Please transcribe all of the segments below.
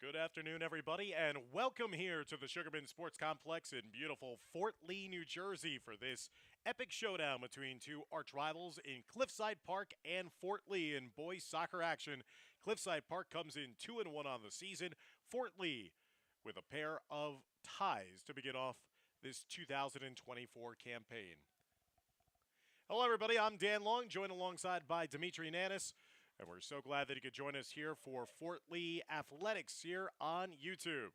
Good afternoon, everybody, and welcome here to the Sugarman Sports Complex in beautiful Fort Lee, New Jersey for this epic showdown between two arch rivals in Cliffside Park and Fort Lee in boys soccer action. Cliffside Park comes in 2-1 on the season. Fort Lee with a pair of ties to begin off this 2024 campaign. Hello, everybody. I'm Dan Long, joined alongside by Dimitri Nanis. And we're so glad that you could join us here for Fort Lee Athletics here on YouTube.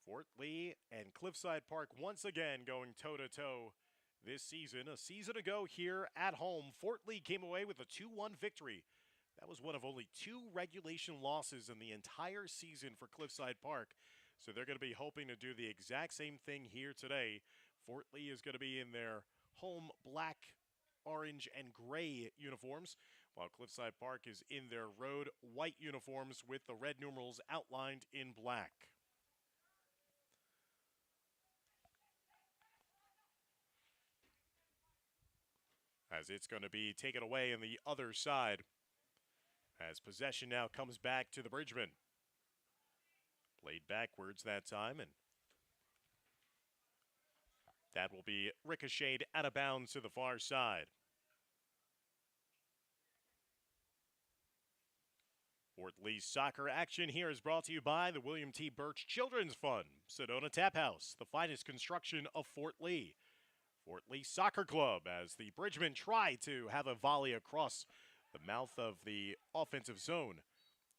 Fort Lee and Cliffside Park once again going toe-to-toe this season. A season ago here at home, Fort Lee came away with a 2-1 victory. That was one of only two regulation losses in the entire season for Cliffside Park. So they're going to be hoping to do the exact same thing here today. Fort Lee is going to be in their home black, orange, and gray uniforms, while Cliffside Park is in their road white uniforms with the red numerals outlined in black. As it's going to be taken away on the other side, as possession now comes back to the Bridgemen. Played backwards that time, and that will be ricocheted out of bounds to the far side. Fort Lee's soccer action here is brought to you by the William T. Birch Children's Fund, Sedona Tap House, the finest construction of Fort Lee. Fort Lee Soccer Club, as the Bridgemen try to have a volley across the mouth of the offensive zone.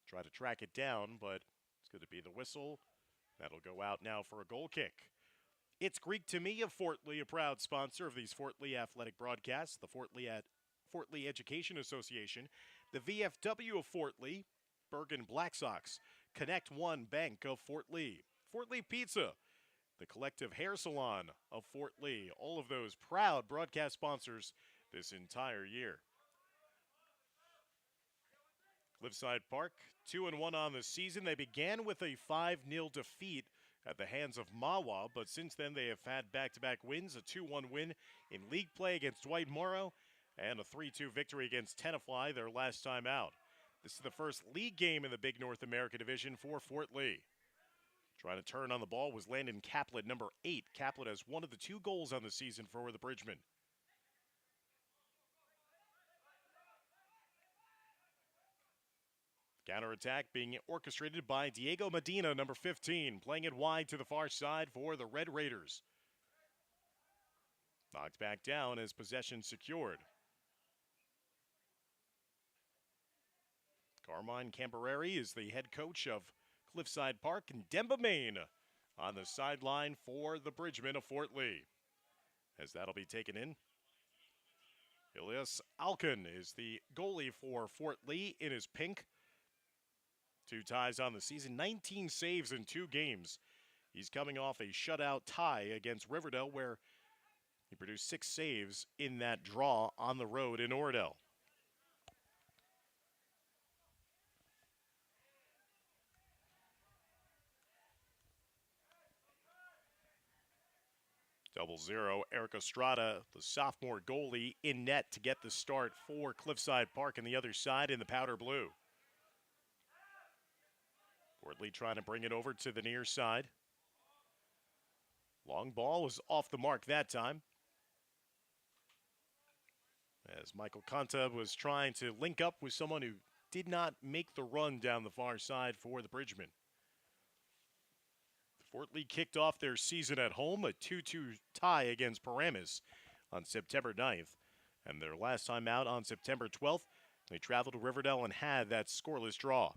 Try to track it down, but it's going to be the whistle. That'll go out now for a goal kick. It's Greek to me of Fort Lee, a proud sponsor of these Fort Lee athletic broadcasts, the Fort Lee Education Association, the VFW of Fort Lee, Bergen Black Sox, Connect One Bank of Fort Lee Pizza, the Collective Hair Salon of Fort Lee, all of those proud broadcast sponsors this entire year. Cliffside Park, 2-1 on the season. They began with a 5-0 defeat at the hands of Mawa, but since then they have had back-to-back wins, a 2-1 win in league play against Dwight Morrow, and a 3-2 victory against Tenafly their last time out. This is the first league game in the Big North America Division for Fort Lee. Trying to turn on the ball was Landon Caplet, number 8. Caplet has one of the 2 goals on the season for the Bridgemen. Counterattack being orchestrated by Diego Medina, number 15, playing it wide to the far side for the Red Raiders. Knocked back down as possession secured. Carmine Cambereri is the head coach of Cliffside Park, and Demba Main on the sideline for the Bridgemen of Fort Lee. As that'll be taken in. Elias Alkin is the goalie for Fort Lee in his pink. 2 ties on the season, 19 saves in 2 games. He's coming off a shutout tie against Riverdale, where he produced 6 saves in that draw on the road in Oradell. Double zero, Eric Estrada, the sophomore goalie, in net to get the start for Cliffside Park on the other side in the powder blue. Fort Lee trying to bring it over to the near side. Long ball was off the mark that time, as Michael Conta was trying to link up with someone who did not make the run down the far side for the Bridgemen. Fort Lee kicked off their season at home, a 2-2 tie against Paramus on September 9th. And their last time out on September 12th, they traveled to Riverdale and had that scoreless draw.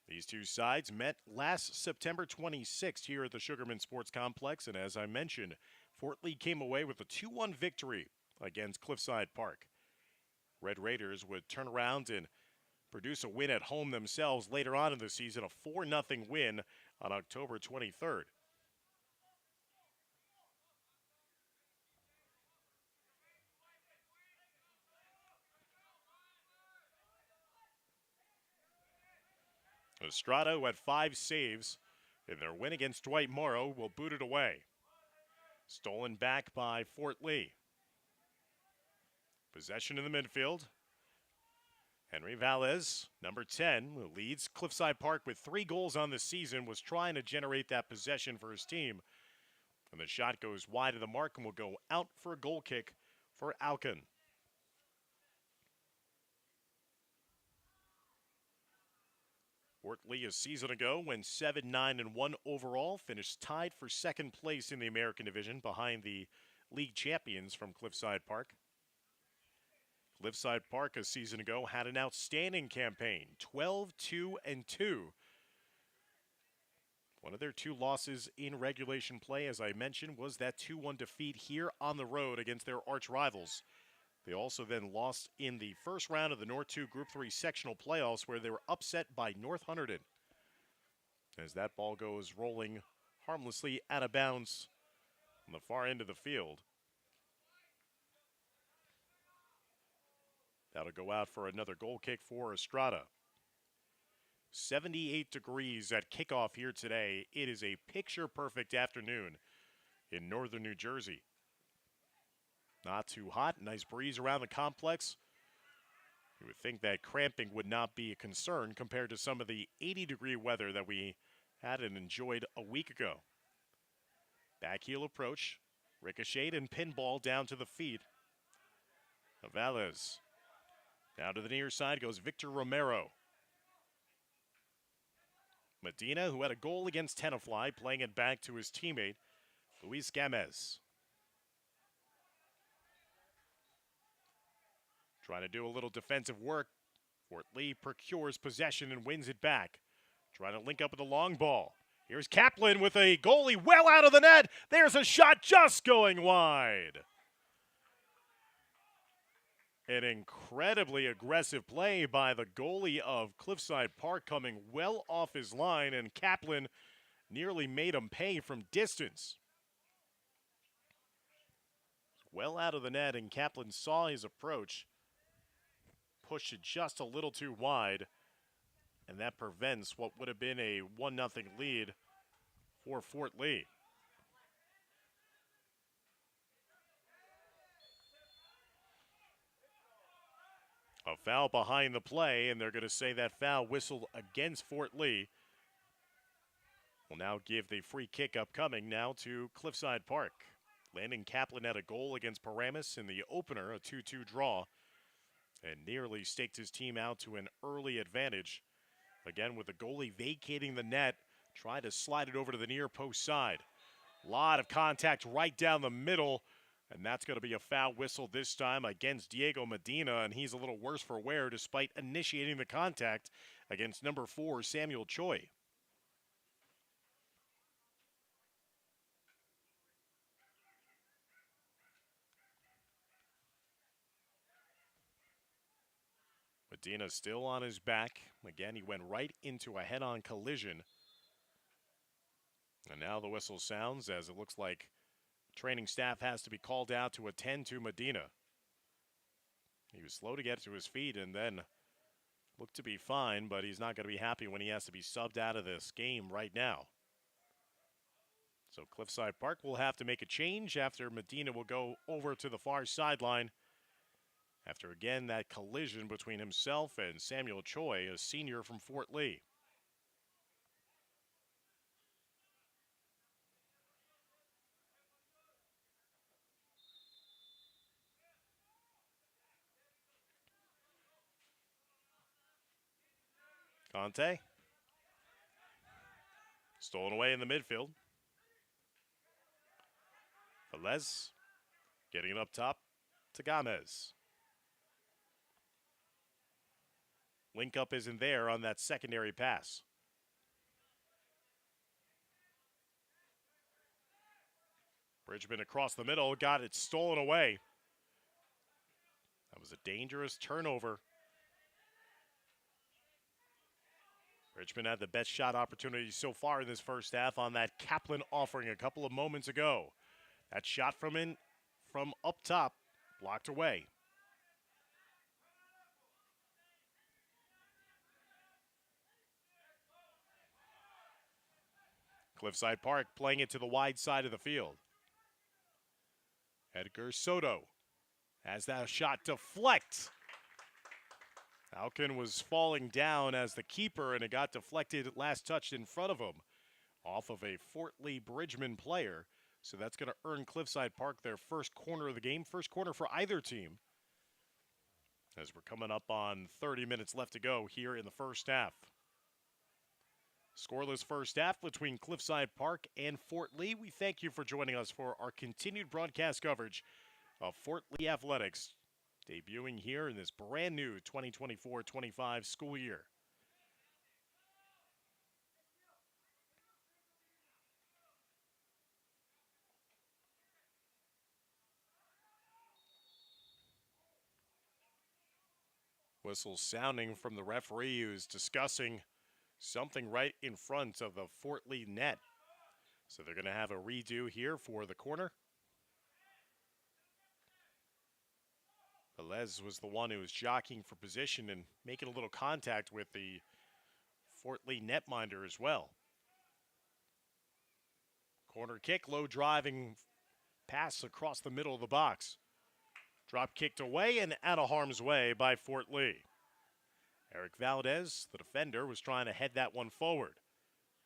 These two sides met last September 26th here at the Sugarman Sports Complex, and as I mentioned, Fort Lee came away with a 2-1 victory against Cliffside Park. Red Raiders would turn around and produce a win at home themselves later on in the season, a 4-0 win on October 23rd. Estrada, who had 5 saves in their win against Dwight Morrow, will boot it away. Stolen back by Fort Lee. Possession in the midfield. Henry Valles, number 10, who leads Cliffside Park with 3 goals on the season, was trying to generate that possession for his team. And the shot goes wide of the mark and will go out for a goal kick for Alkin. Fort Lee a season ago went 7-9-1 overall, finished tied for second place in the American Division behind the league champions from Cliffside Park. Cliffside Park a season ago had an outstanding campaign, 12-2-2. One of their 2 losses in regulation play, as I mentioned, was that 2-1 defeat here on the road against their arch rivals. They also then lost in the first round of the North 2 Group 3 sectional playoffs, where they were upset by North Hunterdon. As that ball goes rolling harmlessly out of bounds on the far end of the field. That'll go out for another goal kick for Estrada. 78 degrees at kickoff here today. It is a picture-perfect afternoon in northern New Jersey. Not too hot, nice breeze around the complex. You would think that cramping would not be a concern compared to some of the 80-degree weather that we had and enjoyed a week ago. Backheel approach, ricocheted and pinball down to the feet of Valles. Down to the near side goes Victor Romero. Medina, who had a goal against Tenafly, playing it back to his teammate, Luis Gamez. Trying to do a little defensive work. Fort Lee procures possession and wins it back. Trying to link up with the long ball. Here's Kaplan with a goalie well out of the net. There's a shot just going wide. An incredibly aggressive play by the goalie of Cliffside Park, coming well off his line, and Kaplan nearly made him pay from distance. Well out of the net, and Kaplan saw his approach, pushed it just a little too wide, and that prevents what would have been a 1-0 lead for Fort Lee. A foul behind the play, and they're going to say that foul whistled against Fort Lee. Will now give the free kick upcoming now to Cliffside Park. Landon Kaplan had a goal against Paramus in the opener, a 2-2 draw, and nearly staked his team out to an early advantage. Again, with the goalie vacating the net, tried to slide it over to the near post side. A lot of contact right down the middle, and that's going to be a foul whistle this time against Diego Medina, and he's a little worse for wear despite initiating the contact against number 4, Samuel Choi. Medina still on his back. Again, he went right into a head-on collision. And now the whistle sounds as it looks like training staff has to be called out to attend to Medina. He was slow to get to his feet and then looked to be fine, but he's not going to be happy when he has to be subbed out of this game right now. So Cliffside Park will have to make a change after Medina will go over to the far sideline after, again, that collision between himself and Samuel Choi, a senior from Fort Lee. Conte. Stolen away in the midfield. Velez getting it up top to Gamez. Link up isn't there on that secondary pass. Bridgman across the middle, got it stolen away. That was a dangerous turnover. Bridgman had the best shot opportunity so far in this first half on that Kaplan offering a couple of moments ago. That shot from up top, blocked away. Cliffside Park playing it to the wide side of the field. Edgar Soto has that shot deflect. Alkin was falling down as the keeper, and it got deflected last touched in front of him off of a Fort Lee Bridgman player. So that's going to earn Cliffside Park their first corner of the game, first corner for either team, as we're coming up on 30 minutes left to go here in the first half. Scoreless first half between Cliffside Park and Fort Lee. We thank you for joining us for our continued broadcast coverage of Fort Lee Athletics, debuting here in this brand new 2024-25 school year. Whistle sounding from the referee, who's discussing something right in front of the Fort Lee net. So they're going to have a redo here for the corner. Velez was the one who was jockeying for position and making a little contact with the Fort Lee netminder as well. Corner kick, low driving pass across the middle of the box. Drop kicked away and out of harm's way by Fort Lee. Eric Valdez, the defender, was trying to head that one forward.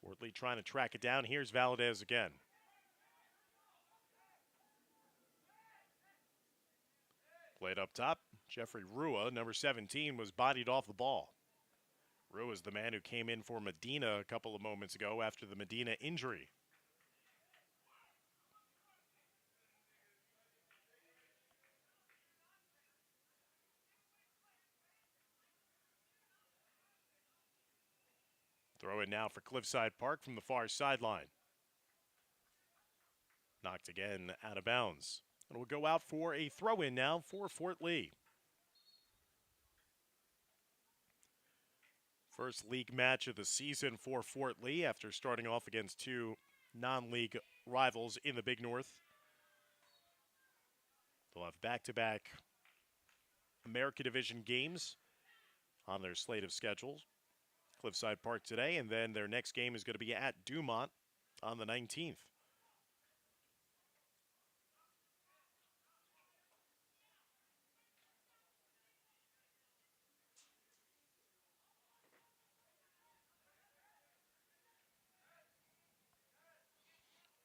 Fort Lee trying to track it down. Here's Valdez again. Played up top. Jeffrey Rua, number 17, was bodied off the ball. Rua is the man who came in for Medina a couple of moments ago after the Medina injury. Throw in now for Cliffside Park from the far sideline. Knocked again out of bounds. And we'll go out for a throw in now for Fort Lee. First league match of the season for Fort Lee after starting off against two non-league rivals in the Big North. They'll have back-to-back American Division games on their slate of schedules. Cliffside Park today, and then their next game is going to be at Dumont on the 19th.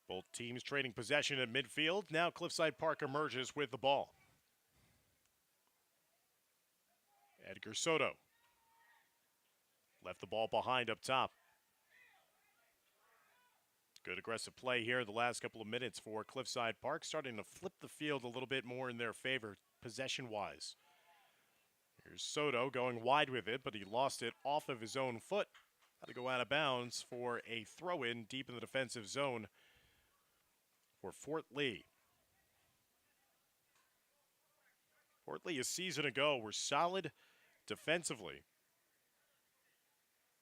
Both teams trading possession at midfield. Now Cliffside Park emerges with the ball. Edgar Soto left the ball behind up top. Good aggressive play here the last couple of minutes for Cliffside Park, starting to flip the field a little bit more in their favor possession-wise. Here's Soto going wide with it, but he lost it off of his own foot. Had to go out of bounds for a throw-in deep in the defensive zone for Fort Lee. Fort Lee a season ago were solid defensively.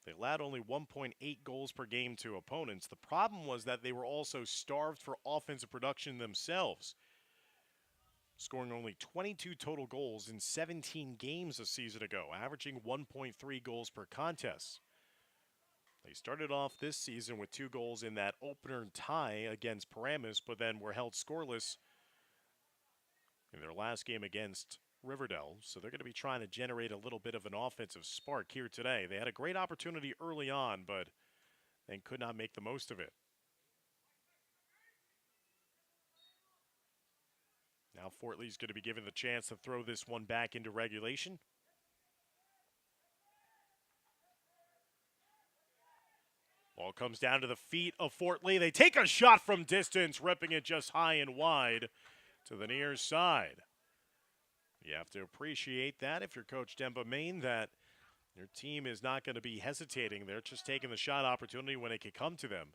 They allowed only 1.8 goals per game to opponents. The problem was that they were also starved for offensive production themselves, scoring only 22 total goals in 17 games a season ago, averaging 1.3 goals per contest. They started off this season with 2 goals in that opener tie against Paramus, but then were held scoreless in their last game against Riverdale. So they're going to be trying to generate a little bit of an offensive spark here today. They had a great opportunity early on, but they could not make the most of it. Now Fort Lee's going to be given the chance to throw this one back into regulation. Ball comes down to the feet of Fort Lee. They take a shot from distance, ripping it just high and wide to the near side. You have to appreciate that if you're Coach Demba Main, that your team is not going to be hesitating. They're just taking the shot opportunity when it could come to them.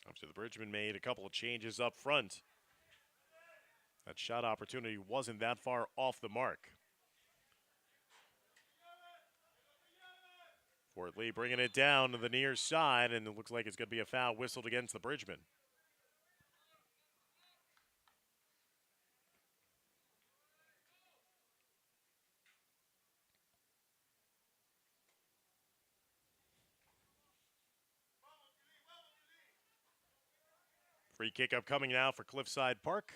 After the Bridgman made a couple of changes up front, that shot opportunity wasn't that far off the mark. Fort Lee bringing it down to the near side, and it looks like it's going to be a foul whistled against the Bridgman. Free kick upcoming now for Cliffside Park.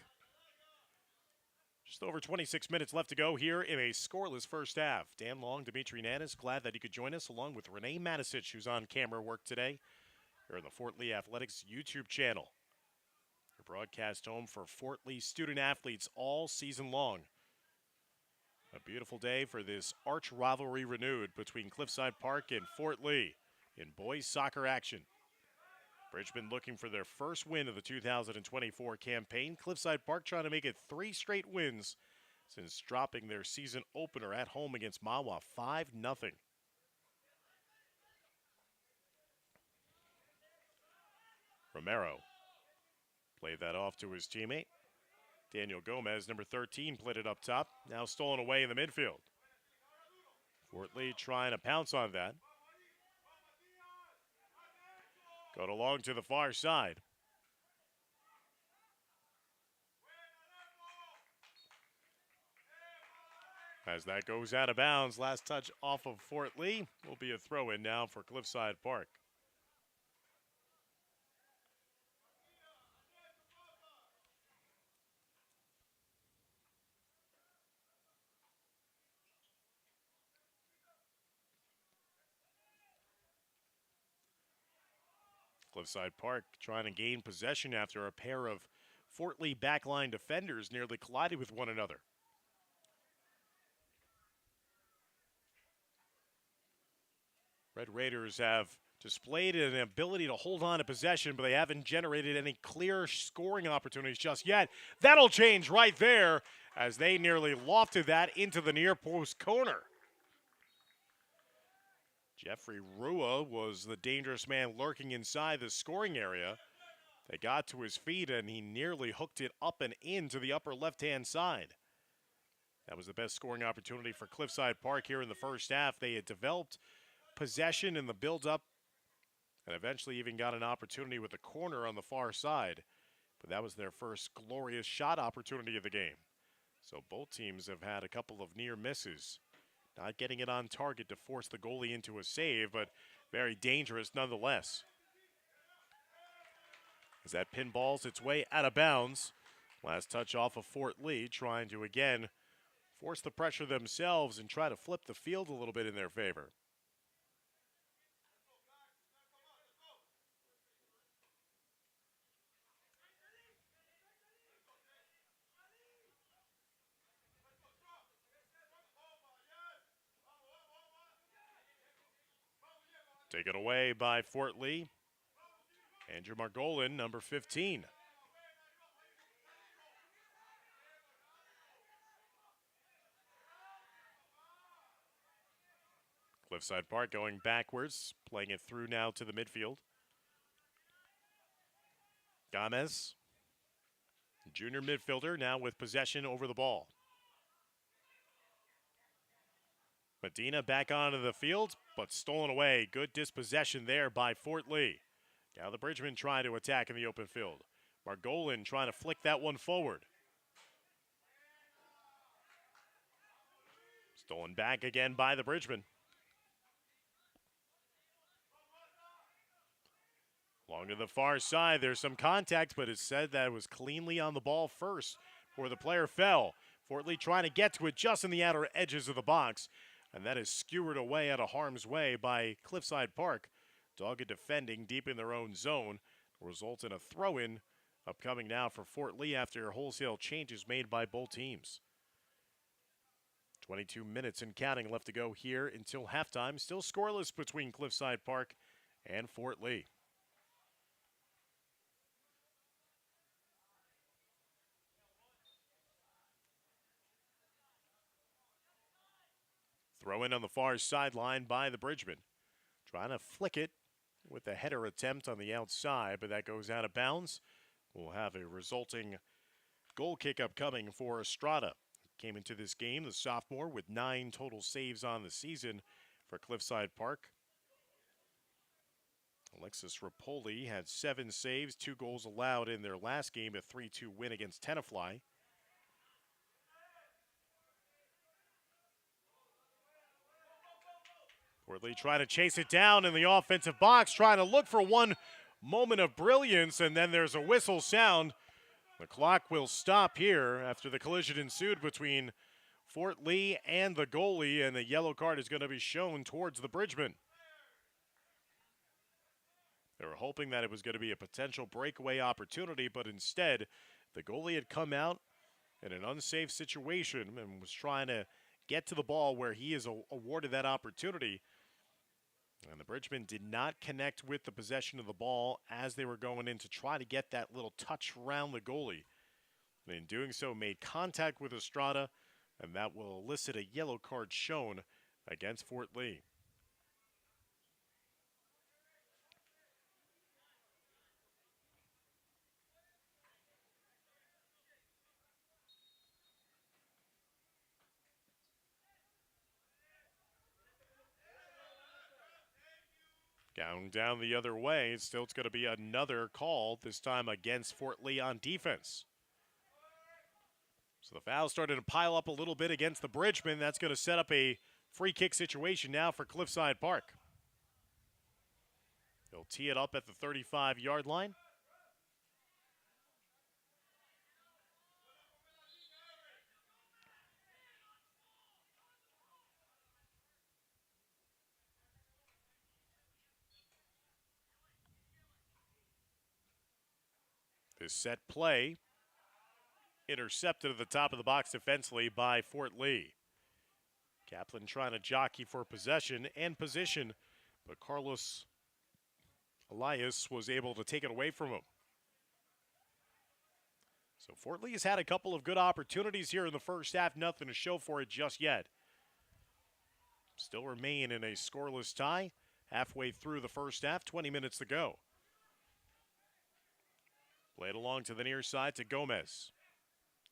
Just over 26 minutes left to go here in a scoreless first half. Dan Long, Dimitri Nanis, glad that he could join us, along with Renee Matisich, who's on camera work today here on the Fort Lee Athletics YouTube channel. Your broadcast home for Fort Lee student athletes all season long. A beautiful day for this arch rivalry renewed between Cliffside Park and Fort Lee in boys soccer action. Bridgman looking for their first win of the 2024 campaign. Cliffside Park trying to make it 3 straight wins since dropping their season opener at home against Mahwah 5-0. Romero played that off to his teammate. Daniel Gomez, number 13, played it up top. Now stolen away in the midfield. Fort Lee trying to pounce on that. Got along to the far side. As that goes out of bounds, last touch off of Fort Lee will be a throw-in now for Cliffside Park. Cliffside Park trying to gain possession after a pair of Fort Lee backline defenders nearly collided with one another. Red Raiders have displayed an ability to hold on to possession, but they haven't generated any clear scoring opportunities just yet. That'll change right there as they nearly lofted that into the near post corner. Jeffrey Rua was the dangerous man lurking inside the scoring area. They got to his feet, and he nearly hooked it up and into the upper left-hand side. That was the best scoring opportunity for Cliffside Park here in the first half. They had developed possession in the build-up and eventually even got an opportunity with a corner on the far side. But that was their first glorious shot opportunity of the game. So both teams have had a couple of near misses. Not getting it on target to force the goalie into a save, but very dangerous nonetheless. As that pinballs its way out of bounds. Last touch off of Fort Lee, trying to again force the pressure themselves and try to flip the field a little bit in their favor. Taken away by Fort Lee. Andrew Margolin, number 15. Cliffside Park going backwards, playing it through now to the midfield. Gomez, junior midfielder, now with possession over the ball. Medina back onto the field, but stolen away. Good dispossession there by Fort Lee. Now the Bridgemen trying to attack in the open field. Margolin trying to flick that one forward. Stolen back again by the Bridgemen. Along to the far side, there's some contact, but it's said that it was cleanly on the ball first before the player fell. Fort Lee trying to get to it just in the outer edges of the box, and that is skewered away out of harm's way by Cliffside Park. Dogged defending deep in their own zone results in a throw-in upcoming now for Fort Lee after wholesale changes made by both teams. 22 minutes and counting left to go here until halftime. Still scoreless between Cliffside Park and Fort Lee. Throw in on the far sideline by the Bridgemen. Trying to flick it with a header attempt on the outside, but that goes out of bounds. We'll have a resulting goal kick upcoming for Estrada. Came into this game, the sophomore, with 9 total saves on the season for Cliffside Park. Alexis Rapoli had 7 saves, 2 goals allowed in their last game, a 3-2 win against Tenafly. Fort Lee trying to chase it down in the offensive box, trying to look for one moment of brilliance, and then there's a whistle sound. The clock will stop here after the collision ensued between Fort Lee and the goalie, and the yellow card is going to be shown towards the Bridgeman. They were hoping that it was going to be a potential breakaway opportunity, but instead, the goalie had come out in an unsafe situation and was trying to get to the ball where he is awarded that opportunity. And the Bridgeman did not connect with the possession of the ball as they were going in to try to get that little touch around the goalie. And in doing so, made contact with Estrada, and that will elicit a yellow card shown against Fort Lee. Down the other way, still it's going to be another call, this time against Fort Lee on defense. So the foul started to pile up a little bit against the Bridgeman. That's going to set up a free kick situation now for Cliffside Park. They'll tee it up at the 35-yard line. This set play intercepted at the top of the box defensively by Fort Lee. Kaplan trying to jockey for possession and position, but Carlos Elias was able to take it away from him. So Fort Lee has had a couple of good opportunities here in the first half, nothing to show for it just yet. Still remain in a scoreless tie halfway through the first half, 20 minutes to go. Played along to the near side to Gomez.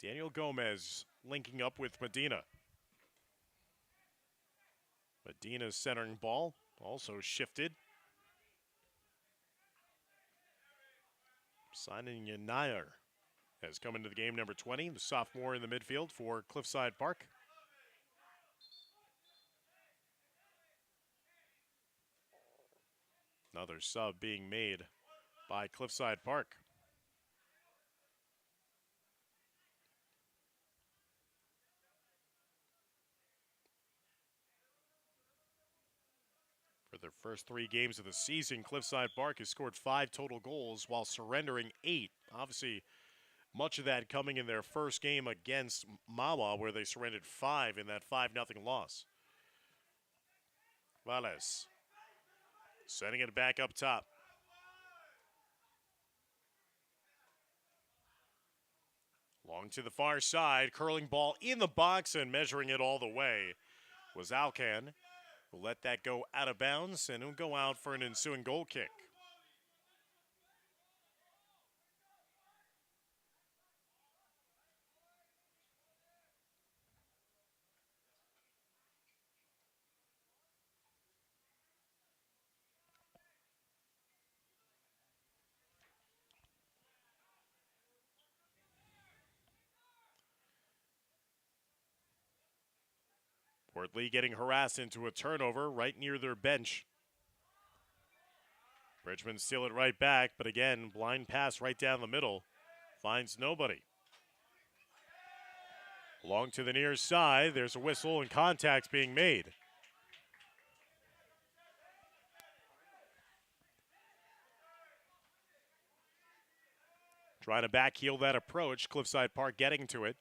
Daniel Gomez linking up with Medina. Medina's centering ball also shifted. Signing Nair has come into the game, number 20, the sophomore in the midfield for Cliffside Park. Another sub being made by Cliffside Park. For their first 3 games of the season, Cliffside Park has scored 5 total goals while surrendering 8. Obviously, much of that coming in their first game against Mawa, where they surrendered 5 in that 5-0 loss. Valles sending it back up top. Long to the far side, curling ball in the box and measuring it all the way was Alcan. We'll let that go out of bounds, and it'll go out for an ensuing goal kick. Fort Lee getting harassed into a turnover right near their bench. Bridgeman steal it right back, but again, blind pass right down the middle. Finds nobody. Along to the near side, there's a whistle and contact being made. Trying to backheel that approach, Cliffside Park getting to it.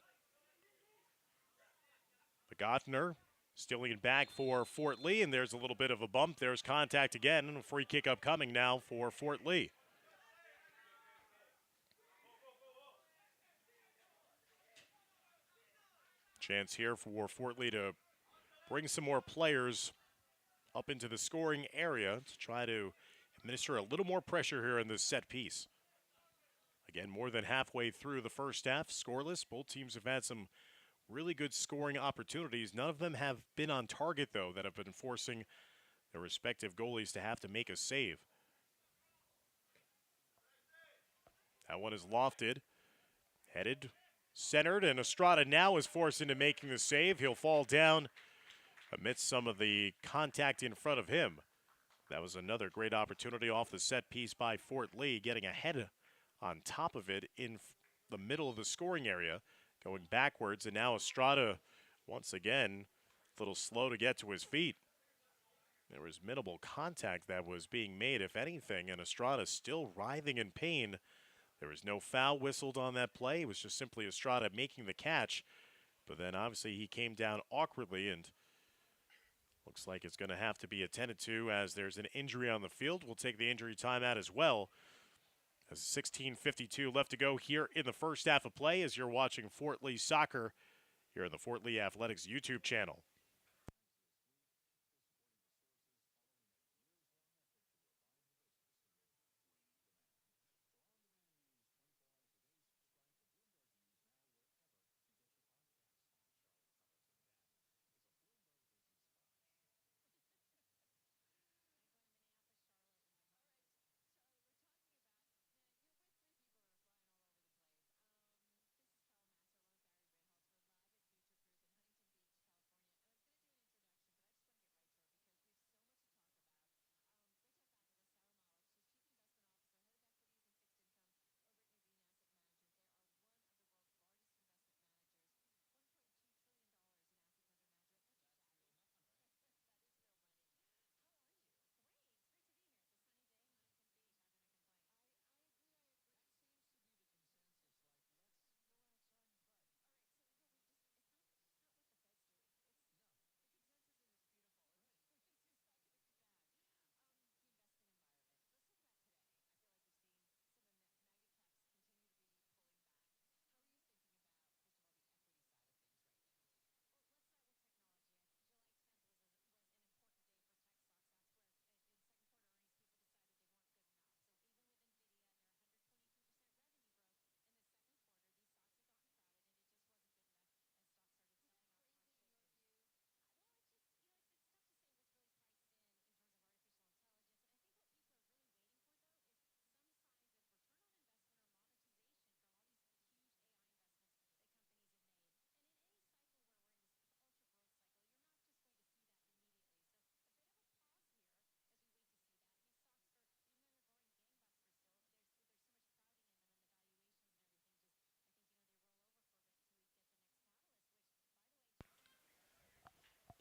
Begottner stealing it back for Fort Lee, and there's a little bit of a bump. There's contact again, and a free kick upcoming now for Fort Lee. Chance here for Fort Lee to bring some more players up into the scoring area to try to administer a little more pressure here in this set piece. Again, more than halfway through the first half, scoreless. Both teams have had some really good scoring opportunities. None of them have been on target, though, that have been forcing their respective goalies to have to make a save. That one is lofted, headed, centered, and Estrada now is forced into making the save. He'll fall down amidst some of the contact in front of him. That was another great opportunity off the set piece by Fort Lee, getting ahead on top of it in the middle of the scoring area, going backwards, and now Estrada, once again, a little slow to get to his feet. There was minimal contact that was being made, if anything, and Estrada still writhing in pain. There was no foul whistled on that play. It was just simply Estrada making the catch. But then obviously he came down awkwardly, and looks like it's going to have to be attended to as there's an injury on the field. We'll take the injury timeout as well. As 16:52 left to go here in the first half of play as you're watching Fort Lee Soccer here on the Fort Lee Athletics YouTube channel.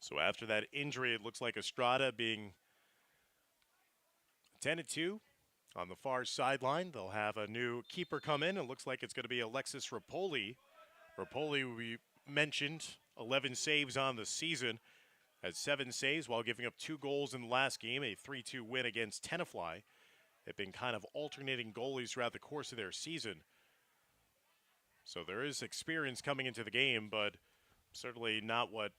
So after that injury, it looks like Estrada being attended to on the far sideline. They'll have a new keeper come in. It looks like it's going to be Alexis Rapoli. Rapoli, we mentioned, 11 saves on the season. Had 7 saves while giving up 2 goals in the last game, a 3-2 win against Tenafly. They've been kind of alternating goalies throughout the course of their season. So there is experience coming into the game, but certainly not what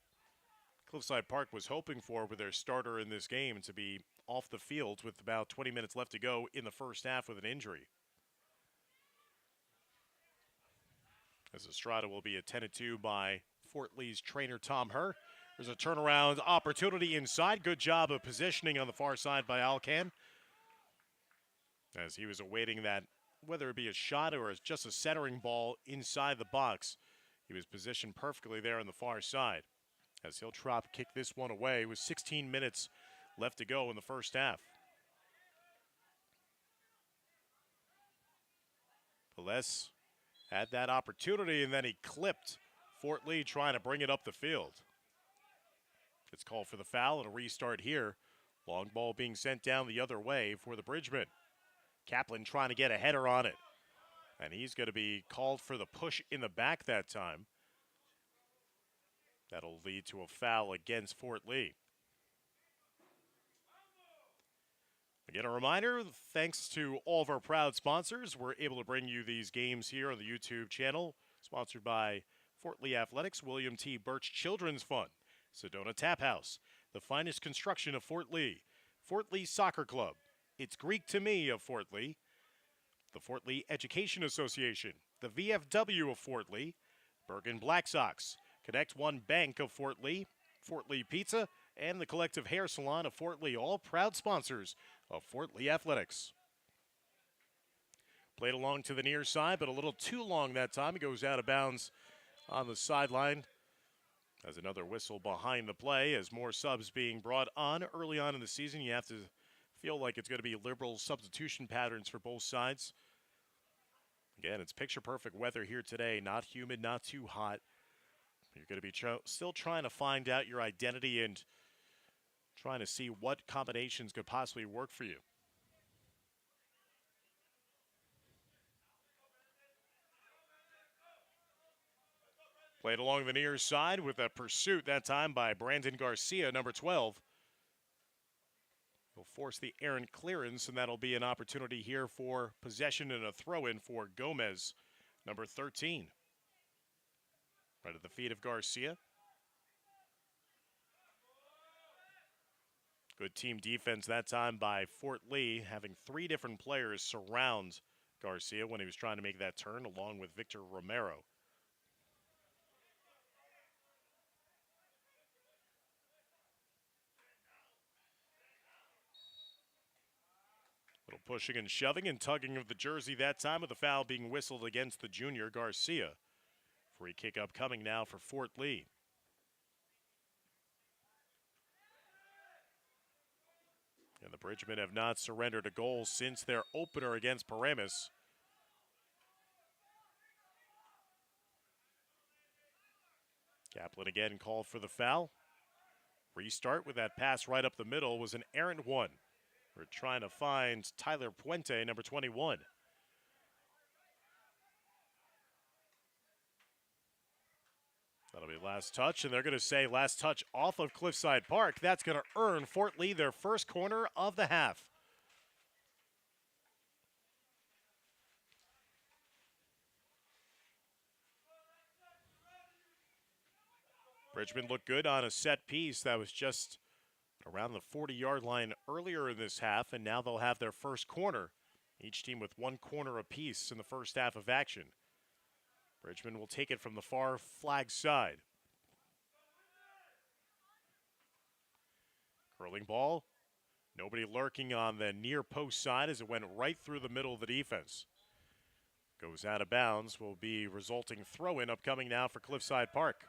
Cliffside Park was hoping for with their starter in this game, to be off the field with about 20 minutes left to go in the first half with an injury. As Estrada will be attended to by Fort Lee's trainer, Tom Herr. There's a turnaround opportunity inside. Good job of positioning on the far side by Alcan, as he was awaiting that, whether it be a shot or just a centering ball inside the box. He was positioned perfectly there on the far side, as he'll drop kick this one away with 16 minutes left to go in the first half. Pelez had that opportunity, and then he clipped Fort Lee trying to bring it up the field. It's called for the foul and a restart here. Long ball being sent down the other way for the Bridgemen. Kaplan trying to get a header on it, and he's going to be called for the push in the back that time. That'll lead to a foul against Fort Lee. Again, a reminder, thanks to all of our proud sponsors, we're able to bring you these games here on the YouTube channel. Sponsored by Fort Lee Athletics, William T. Birch Children's Fund, Sedona Tap House, the finest construction of Fort Lee Soccer Club, It's Greek to Me of Fort Lee, the Fort Lee Education Association, the VFW of Fort Lee, Bergen Black Sox, Connect One Bank of Fort Lee Pizza, and the Collective Hair Salon of Fort Lee, all proud sponsors of Fort Lee Athletics. Played along to the near side, but a little too long that time. It goes out of bounds on the sideline. As another whistle behind the play, as more subs being brought on early on in the season, you have to feel like it's going to be liberal substitution patterns for both sides. Again, it's picture-perfect weather here today. Not humid, not too hot. You're going to be still trying to find out your identity and trying to see what combinations could possibly work for you. Played along the near side with a pursuit that time by Brandon Garcia, number 12. He'll force the errant clearance, and that'll be an opportunity here for possession and a throw-in for Gomez, number 13. Right at the feet of Garcia. Good team defense that time by Fort Lee, having 3 different players surround Garcia when he was trying to make that turn, along with Victor Romero. Little pushing and shoving and tugging of the jersey that time, with the foul being whistled against the junior Garcia. Free kick upcoming now for Fort Lee. And the Bridgemen have not surrendered a goal since their opener against Paramus. Kaplan again called for the foul. Restart with that pass right up the middle was an errant one. We're trying to find Tyler Puente, number 21. That'll be last touch, and they're going to say last touch off of Cliffside Park. That's going to earn Fort Lee their first corner of the half. Bridgman looked good on a set piece that was just around the 40-yard line earlier in this half, and now they'll have their first corner. Each team with 1 corner apiece in the first half of action. Bridgman will take it from the far flag side. Curling ball. Nobody lurking on the near post side as it went right through the middle of the defense. Goes out of bounds. Will be resulting throw-in upcoming now for Cliffside Park.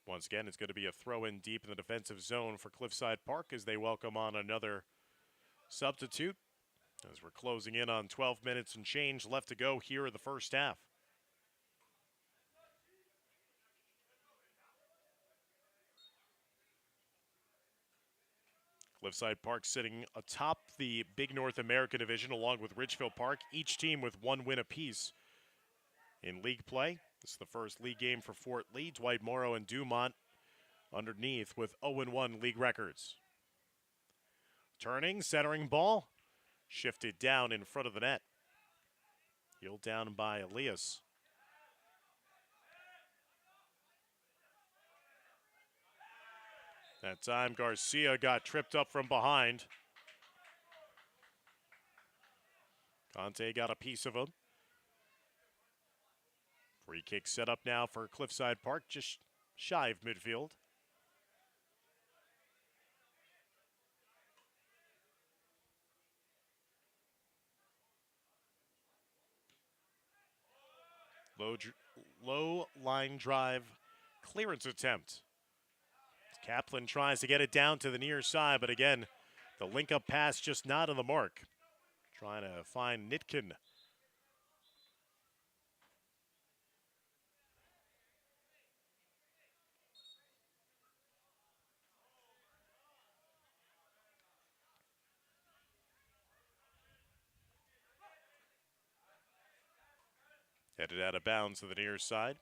Once again, it's going to be a throw-in deep in the defensive zone for Cliffside Park as they welcome on another substitute. As we're closing in on 12 minutes and change left to go here in the first half. Cliffside Park sitting atop the Big North American Division along with Ridgefield Park, each team with 1 win apiece in league play. This is the first league game for Fort Lee. Dwight Morrow and Dumont underneath with 0-1 league records. Turning, centering ball, shifted down in front of the net. Heeled down by Elias. That time Garcia got tripped up from behind. Conte got a piece of him. Free kick set up now for Cliffside Park, just shy of midfield. Low line drive clearance attempt. Kaplan tries to get it down to the near side, but again, the link-up pass just not on the mark. Trying to find Nitkin. Headed out of bounds to the near side.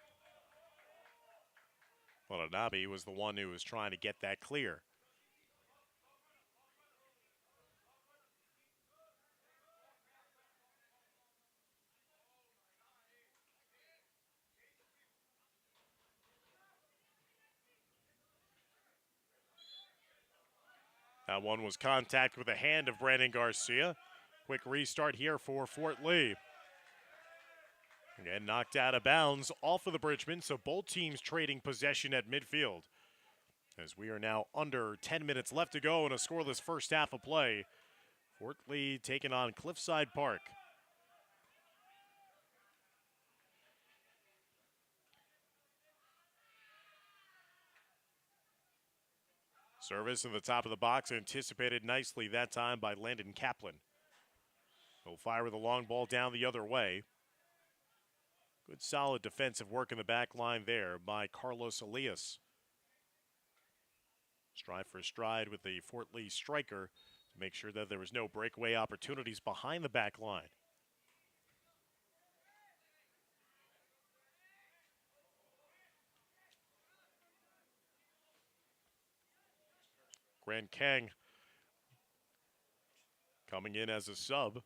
Watanabe was the one who was trying to get that clear. That one was contact with the hand of Brandon Garcia. Quick restart here for Fort Lee. Again, knocked out of bounds off of the Bridgemen, so both teams trading possession at midfield. As we are now under 10 minutes left to go in a scoreless first half of play. Fort Lee taking on Cliffside Park. Service in the top of the box, anticipated nicely that time by Landon Kaplan. He'll fire with a long ball down the other way. Good solid defensive work in the back line there by Carlos Elias. Stride for stride with the Fort Lee striker to make sure that there was no breakaway opportunities behind the back line. Grant Kang coming in as a sub.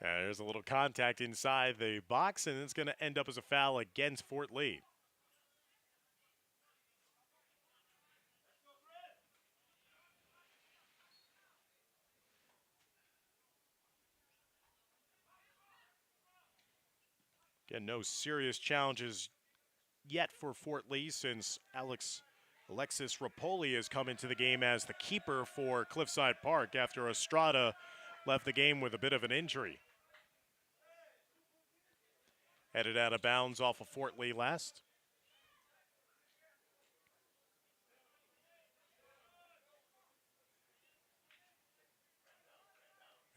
There's a little contact inside the box, and it's going to end up as a foul against Fort Lee. Again, no serious challenges yet for Fort Lee since Alexis Rapoli has come into the game as the keeper for Cliffside Park after Estrada left the game with a bit of an injury. Headed out of bounds off of Fort Lee last.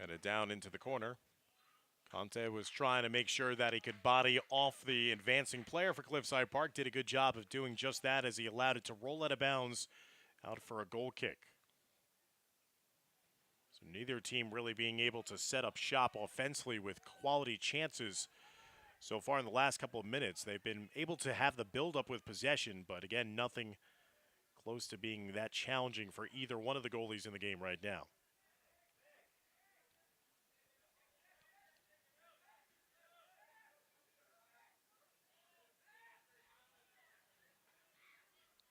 Headed down into the corner. Conte was trying to make sure that he could body off the advancing player for Cliffside Park. Did a good job of doing just that as he allowed it to roll out of bounds out for a goal kick. So neither team really being able to set up shop offensively with quality chances so far in the last couple of minutes. They've been able to have the build-up with possession, but again, nothing close to being that challenging for either one of the goalies in the game right now.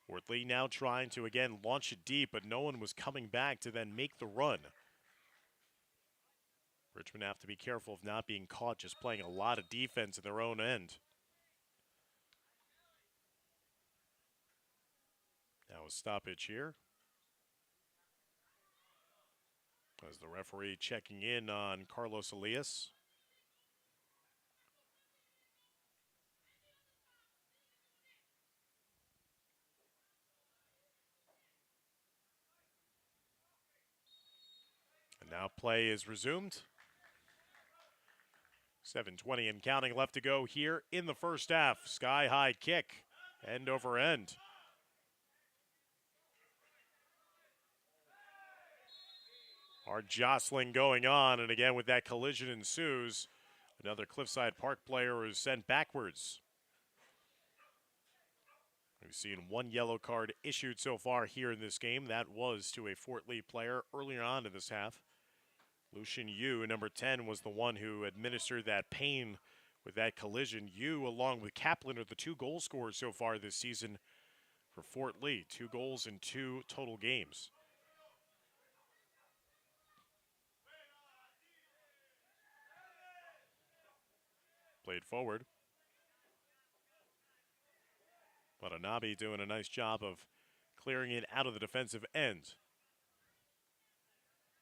Fort Lee now trying to, again, launch it deep, but no one was coming back to then make the run. Richmond have to be careful of not being caught just playing a lot of defense in their own end. Now a stoppage here. As the referee checking in on Carlos Elias. And now play is resumed. 7:20 and counting left to go here in the first half. Sky-high kick, end over end. Hard jostling going on, and again with that collision ensues. Another Cliffside Park player is sent backwards. We've seen one yellow card issued so far here in this game. That was to a Fort Lee player earlier on in this half. Lucian Yu, number 10, was the one who administered that pain with that collision. Yu, along with Kaplan, are the two goal scorers so far this season for Fort Lee. 2 goals in 2 total games. Played forward. Watanabe doing a nice job of clearing it out of the defensive end.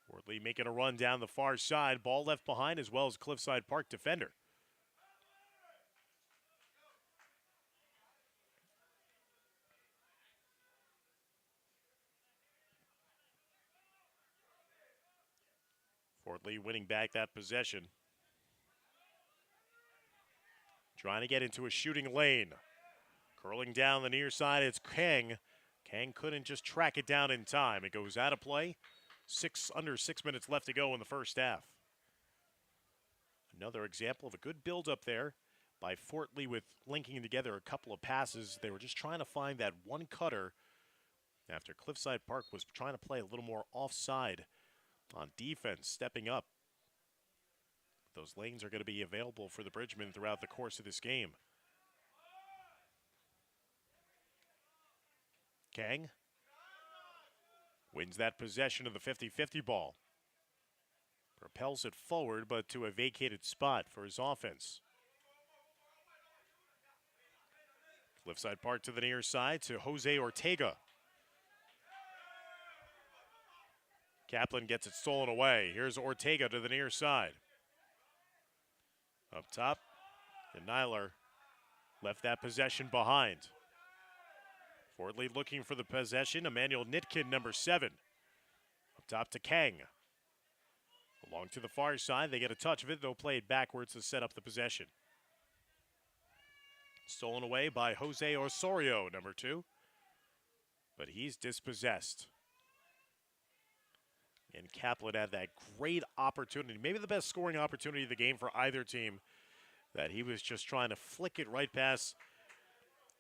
Fort Lee making a run down the far side. Ball left behind as well as Cliffside Park defender. Fort Lee winning back that possession. Trying to get into a shooting lane. Curling down the near side, it's Kang. Kang couldn't just track it down in time. It goes out of play. Under 6 minutes left to go in the first half. Another example of a good build-up there by Fort Lee with linking together a couple of passes. They were just trying to find that one cutter after Cliffside Park was trying to play a little more offside on defense, stepping up. Those lanes are going to be available for the Bridgemen throughout the course of this game. Kang wins that possession of the 50-50 ball. Propels it forward, but to a vacated spot for his offense. Cliffside Park to the near side to Jose Ortega. Kaplan gets it stolen away. Here's Ortega to the near side. Up top, and Nyler left that possession behind. Fort Lee looking for the possession. Emmanuel Nitkin, number 7. Up top to Kang. Along to the far side, they get a touch of it. They'll play it backwards to set up the possession. Stolen away by Jose Osorio, number 2. But he's dispossessed. And Kaplan had that great opportunity, maybe the best scoring opportunity of the game for either team, that he was just trying to flick it right past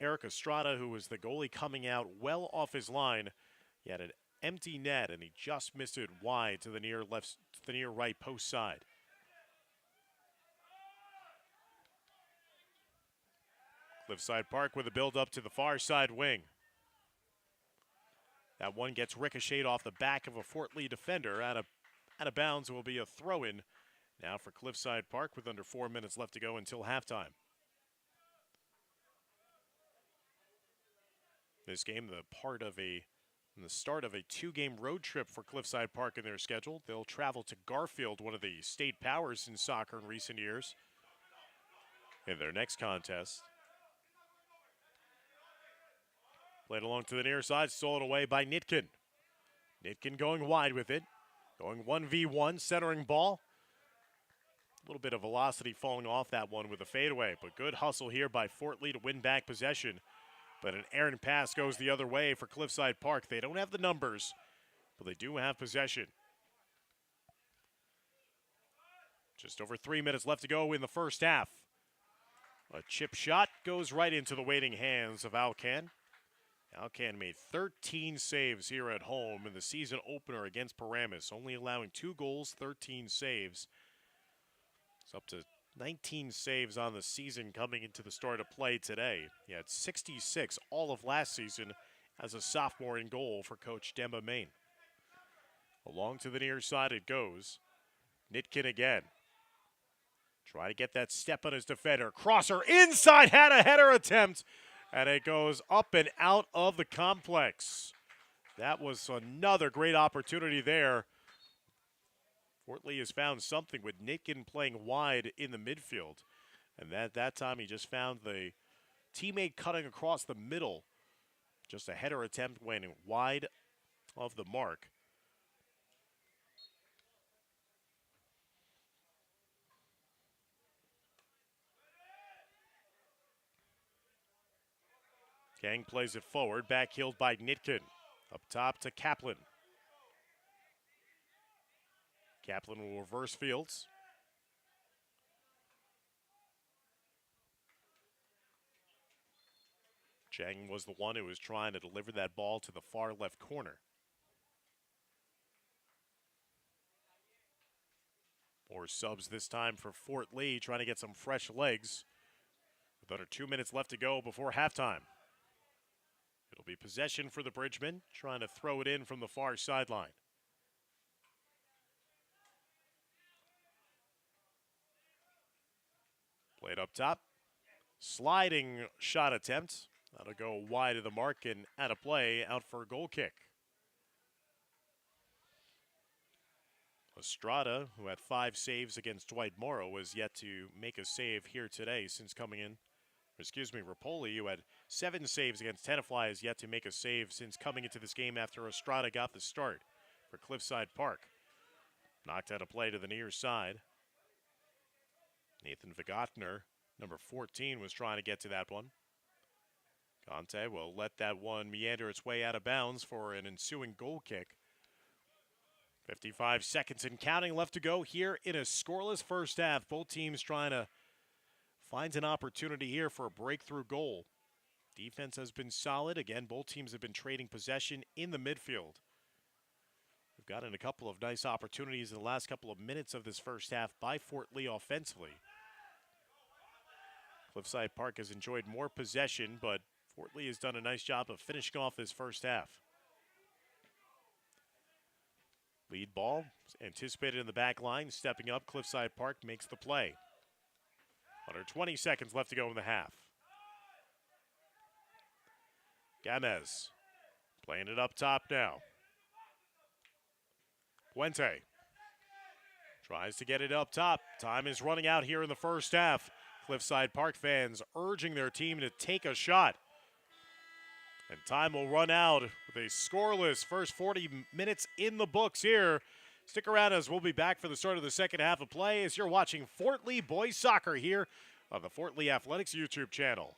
Eric Estrada, who was the goalie coming out well off his line. He had an empty net, and he just missed it wide to the near left, to the near right post side. Cliffside Park with a build-up to the far side wing. That one gets ricocheted off the back of a Fort Lee defender. Out of bounds will be a throw-in now for Cliffside Park with under 4 minutes left to go until halftime. This game, the start of a 2-game road trip for Cliffside Park in their schedule. They'll travel to Garfield, one of the state powers in soccer in recent years, in their next contest. Played along to the near side, stolen away by Nitkin. Nitkin going wide with it. Going 1v1, centering ball. A little bit of velocity falling off that one with a fadeaway, but good hustle here by Fort Lee to win back possession. But an errant pass goes the other way for Cliffside Park. They don't have the numbers, but they do have possession. Just over 3 minutes left to go in the first half. A chip shot goes right into the waiting hands of Alcan. Alcan made 13 saves here at home in the season opener against Paramus, only allowing 2 goals, 13 saves. It's up to 19 saves on the season coming into the start of play today. He had 66 all of last season as a sophomore in goal for Coach Demba Main. Along to the near side it goes. Nitkin again. Try to get that step on his defender. Crosser inside, had a header attempt. And it goes up and out of the complex. That was another great opportunity there. Fort Lee has found something with Nitkin playing wide in the midfield. And that time he just found the teammate cutting across the middle. Just a header attempt went wide of the mark. Gang plays it forward, backheeled by Nitkin. Up top to Kaplan. Kaplan will reverse fields. Chang was the one who was trying to deliver that ball to the far left corner. More subs this time for Fort Lee, trying to get some fresh legs. With under 2 minutes left to go before halftime. It'll be possession for the Bridgemen, trying to throw it in from the far sideline. Played up top. Sliding shot attempt. That'll go wide of the mark and out of play, out for a goal kick. Estrada, who had 5 saves against Dwight Morrow, was yet to make a save here today since coming in. Rapoli, who had 7 saves against Tenafly, has yet to make a save since coming into this game after Estrada got the start for Cliffside Park. Knocked out a play to the near side. Nathan Vigotner, number 14, was trying to get to that one. Conte will let that one meander its way out of bounds for an ensuing goal kick. 55 seconds and counting left to go here in a scoreless first half. Both teams trying to find an opportunity here for a breakthrough goal. Defense has been solid. Again, both teams have been trading possession in the midfield. We've gotten a couple of nice opportunities in the last couple of minutes of this first half by Fort Lee offensively. Cliffside Park has enjoyed more possession, but Fort Lee has done a nice job of finishing off this first half. Lead ball anticipated in the back line. Stepping up, Cliffside Park makes the play. Under 20 seconds left to go in the half. Gamez playing it up top now. Puente Tries to get it up top. Time is running out here in the first half. Cliffside Park fans urging their team to take a shot. And time will run out with a scoreless first 40 minutes in the books here. Stick around as we'll be back for the start of the second half of play as you're watching Fort Lee Boys Soccer here on the Fort Lee Athletics YouTube channel.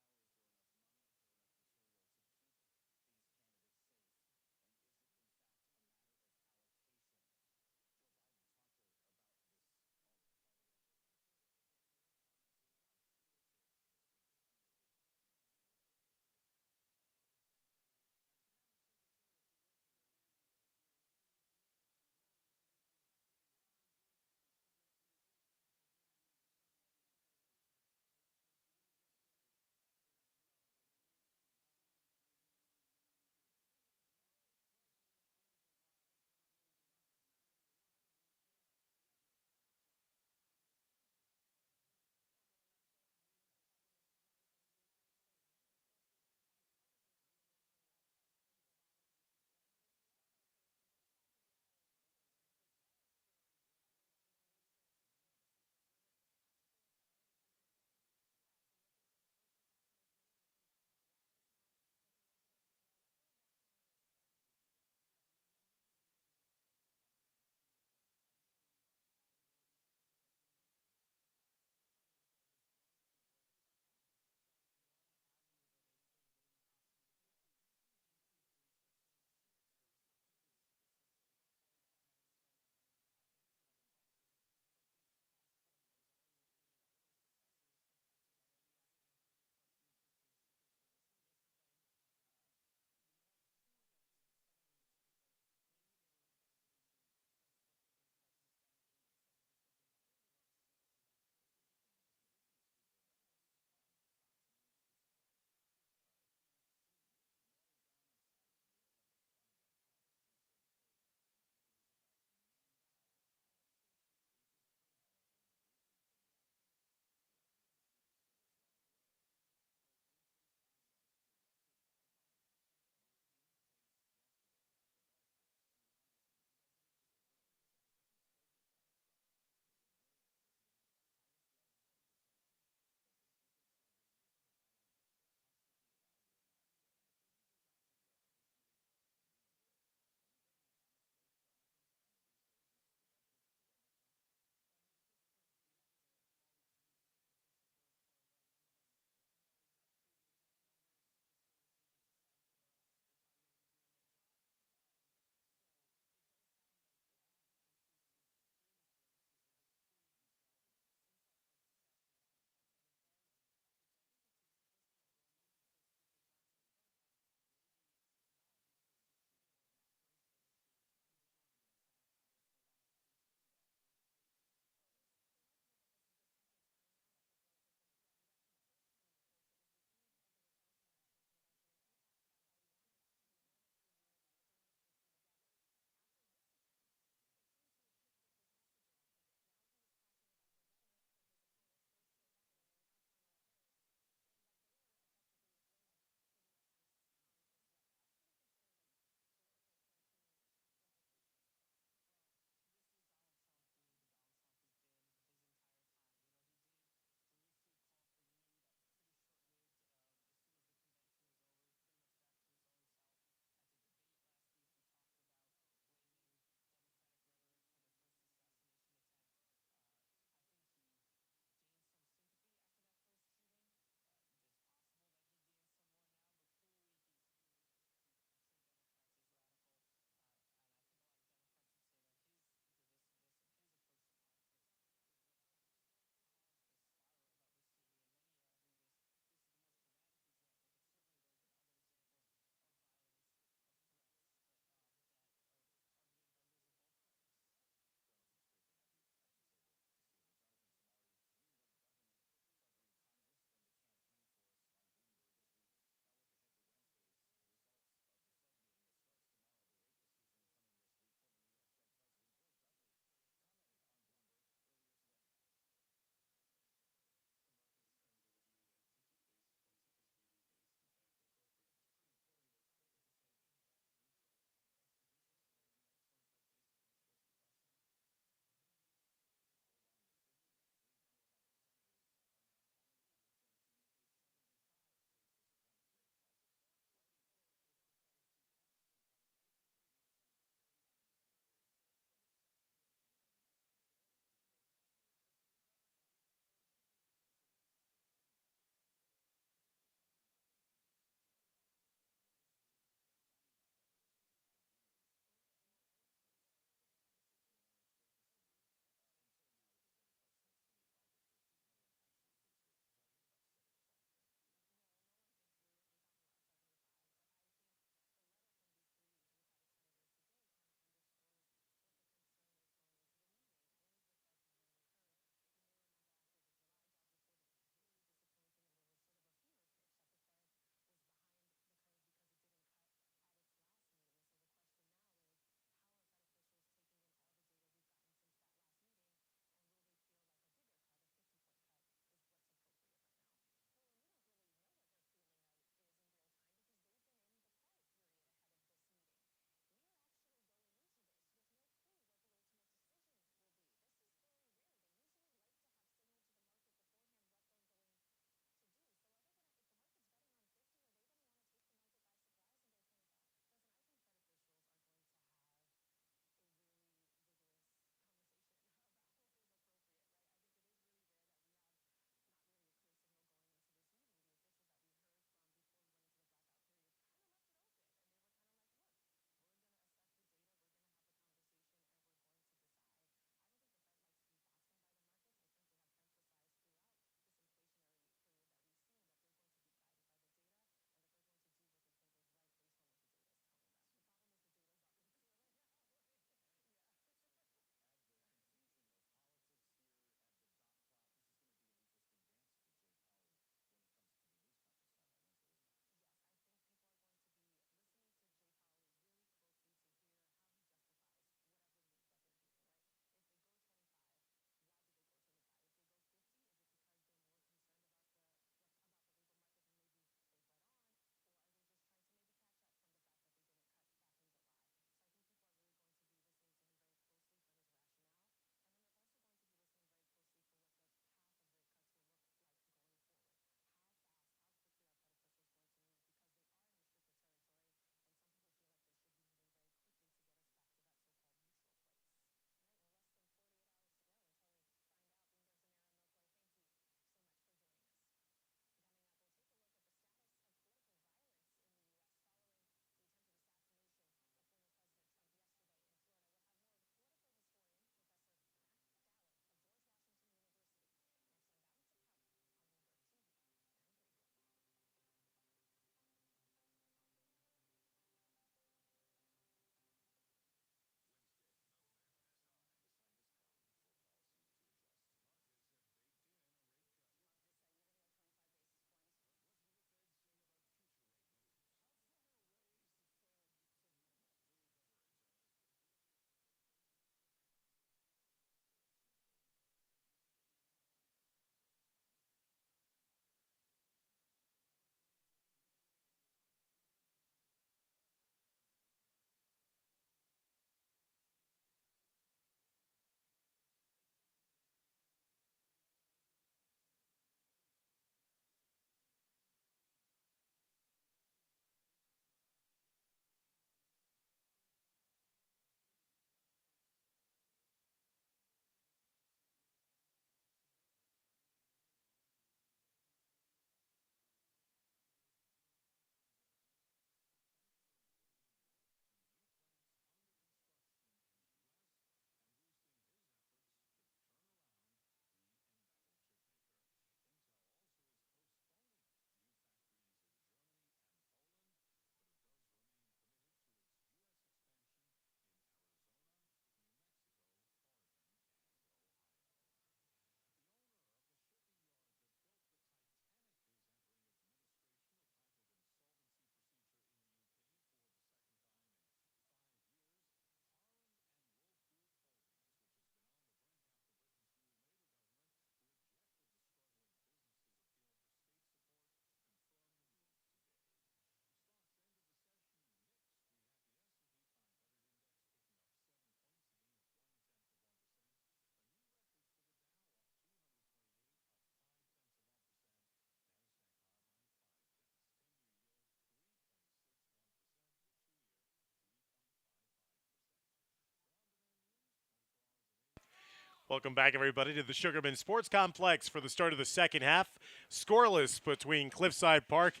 Welcome back, everybody, to the Sugarman Sports Complex for the start of the second half. Scoreless between Cliffside Park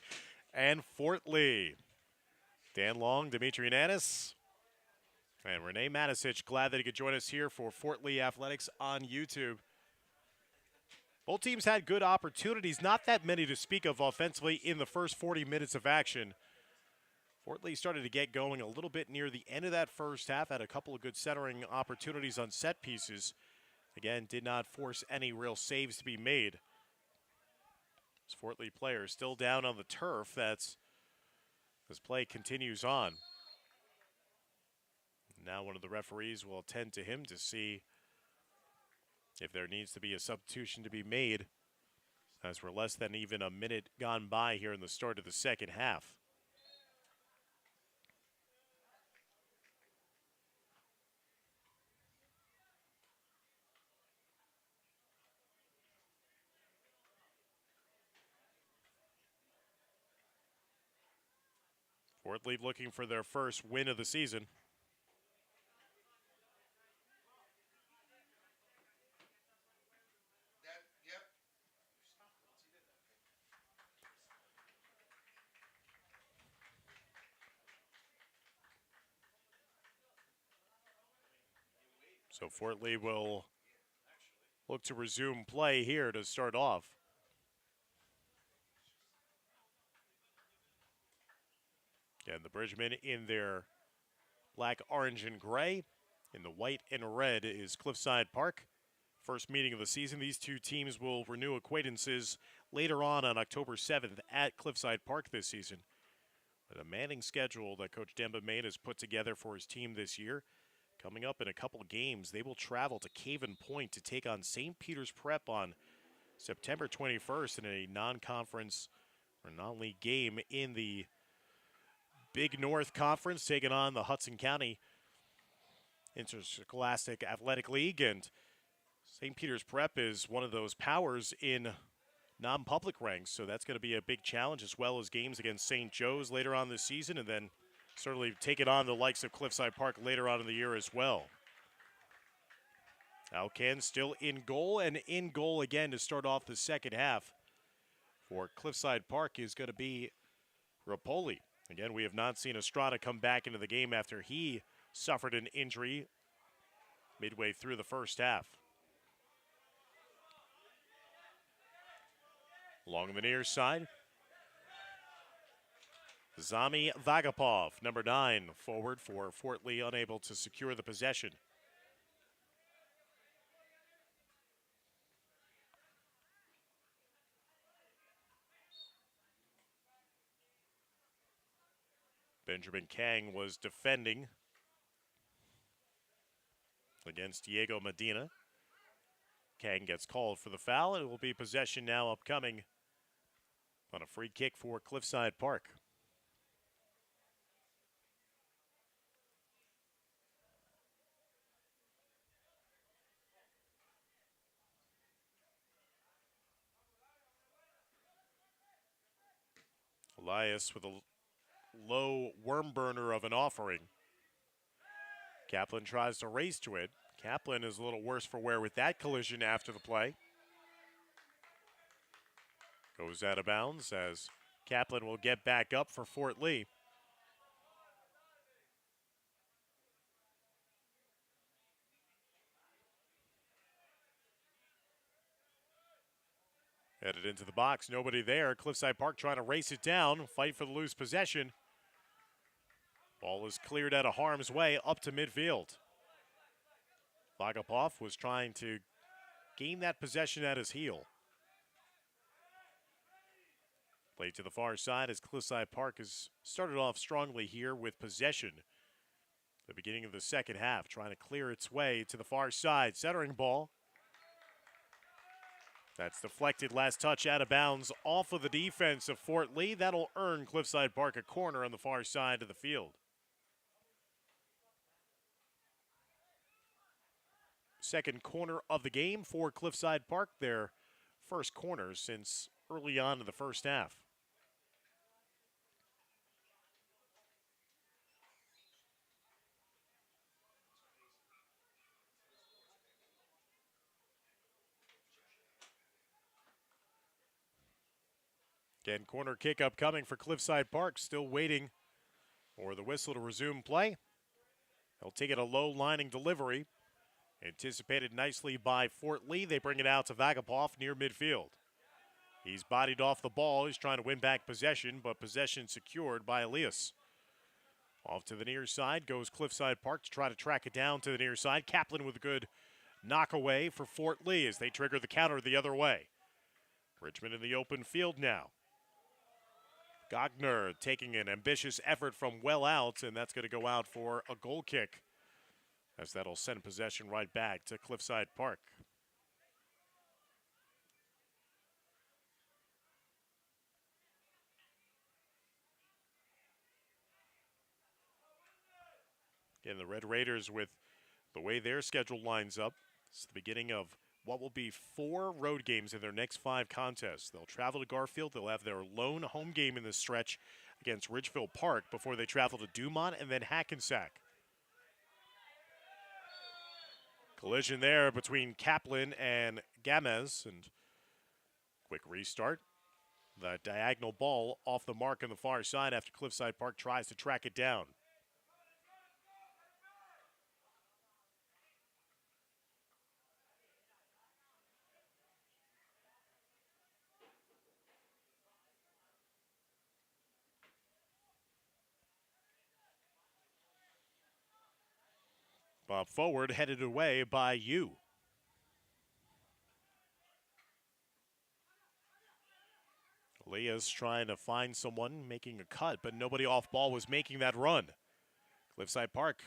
and Fort Lee. Dan Long, Dimitri Nanis, and Renee Matisich. Glad that he could join us here for Fort Lee Athletics on YouTube. Both teams had good opportunities, not that many to speak of offensively in the first 40 minutes of action. Fort Lee started to get going a little bit near the end of that first half, had a couple of good centering opportunities on set pieces. Again, did not force any real saves to be made. This Fort Lee player still down on the turf. As play continues on. Now one of the referees will attend to him to see if there needs to be a substitution to be made, as we're less than even a minute gone by here in the start of the second half. Fort Lee looking for their first win of the season. So Fort Lee will look to resume play here to start off. Again, the Bridgemen in their black, orange, and gray. In the white and red is Cliffside Park. First meeting of the season. These two teams will renew acquaintances later on October 7th at Cliffside Park this season. A demanding schedule that Coach Demba Main has put together for his team this year. Coming up in a couple games, they will travel to Caven Point to take on St. Peter's Prep on September 21st in a non-conference or non-league game in the Big North Conference, taking on the Hudson County Interscholastic Athletic League. And St. Peter's Prep is one of those powers in non-public ranks, so that's going to be a big challenge, as well as games against St. Joe's later on this season, and then certainly taking on the likes of Cliffside Park later on in the year as well. Alcan still in goal, and in goal again to start off the second half for Cliffside Park is going to be Rapoli. Again, we have not seen Estrada come back into the game after he suffered an injury midway through the first half. Along the near side, Zami Vagapov, number 9, forward for Fort Lee, unable to secure the possession. Benjamin Kang was defending against Diego Medina. Kang gets called for the foul, and it will be possession now upcoming on a free kick for Cliffside Park. Elias with a low worm burner of an offering. Kaplan tries to race to it. Kaplan is a little worse for wear with that collision after the play. Goes out of bounds as Kaplan will get back up for Fort Lee. Headed into the box, nobody there. Cliffside Park trying to race it down, fight for the loose possession. Ball is cleared out of harm's way up to midfield. Vagapov was trying to gain that possession at his heel. Play to the far side as Cliffside Park has started off strongly here with possession. The beginning of the second half, trying to clear its way to the far side. Centering ball. That's deflected, last touch out of bounds off of the defense of Fort Lee. That'll earn Cliffside Park a corner on the far side of the field. Second corner of the game for Cliffside Park, their first corner since early on in the first half. Again, corner kick upcoming for Cliffside Park. Still waiting for the whistle to resume play. They'll take it a low-lining delivery. Anticipated nicely by Fort Lee. They bring it out to Vagapov near midfield. He's bodied off the ball. He's trying to win back possession, but possession secured by Elias. Off to the near side goes Cliffside Park to try to track it down to the near side. Kaplan with a good knockaway for Fort Lee as they trigger the counter the other way. Bridgman in the open field now. Gogner taking an ambitious effort from well out, and that's going to go out for a goal kick, as that'll send possession right back to Cliffside Park. Again, the Red Raiders, with the way their schedule lines up, it's the beginning of what will be 4 road games in their next 5 contests. They'll travel to Garfield. They'll have their lone home game in this stretch against Ridgefield Park before they travel to Dumont and then Hackensack. Collision there between Kaplan and Gamez, and quick restart. The diagonal ball off the mark on the far side after Cliffside Park tries to track it down. Bob forward, headed away by Yu. Elias trying to find someone, making a cut, but nobody off ball was making that run. Cliffside Park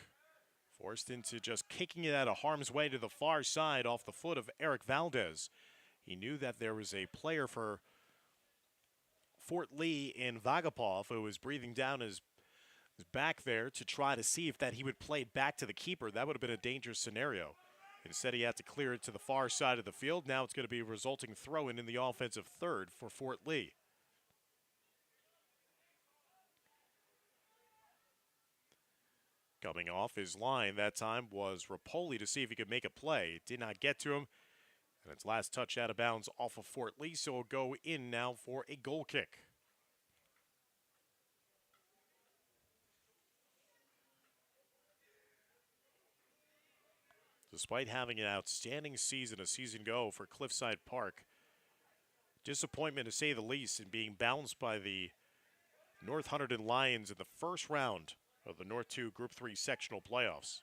forced into just kicking it out of harm's way to the far side off the foot of Eric Valdez. He knew that there was a player for Fort Lee in Vagapov who was breathing down his back there to try to see if that he would play it back to the keeper. That would have been a dangerous scenario. Instead, he had to clear it to the far side of the field. Now it's going to be a resulting throw-in the offensive third for Fort Lee. Coming off his line that time was Rapoli to see if he could make a play. It did not get to him. And its last touch out of bounds off of Fort Lee, so it'll go in now for a goal kick. Despite having an outstanding season, a season go for Cliffside Park, disappointment to say the least in being bounced by the North Hunterdon Lions in the first round of the North 2 Group 3 sectional playoffs.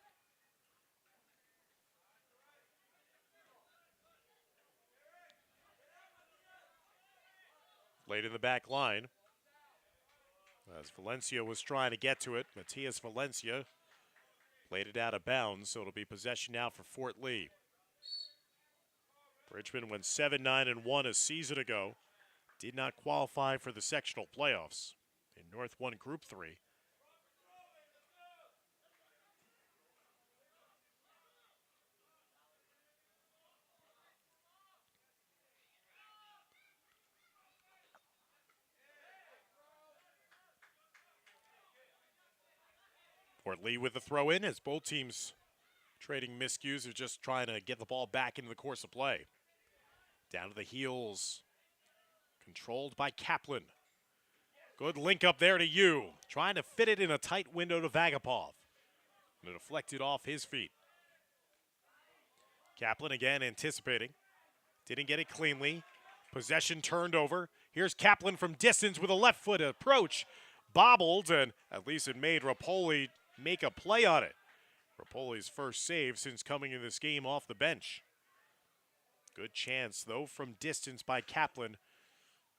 Late in the back line, as Valencia was trying to get to it, Matias Valencia played it out of bounds, so it'll be possession now for Fort Lee. Bridgman went 7-9-1 a season ago. Did not qualify for the sectional playoffs in North 1 Group 3. Fort Lee with the throw in as both teams trading miscues are just trying to get the ball back into the course of play. Down to the heels. Controlled by Kaplan. Good link up there to Yu. Trying to fit it in a tight window to Vagapov. And it deflected off his feet. Kaplan again anticipating. Didn't get it cleanly. Possession turned over. Here's Kaplan from distance with a left foot approach. Bobbled, and at least it made Rapoli make a play on it. Rapoli's first save since coming in this game off the bench. Good chance, though, from distance by Kaplan.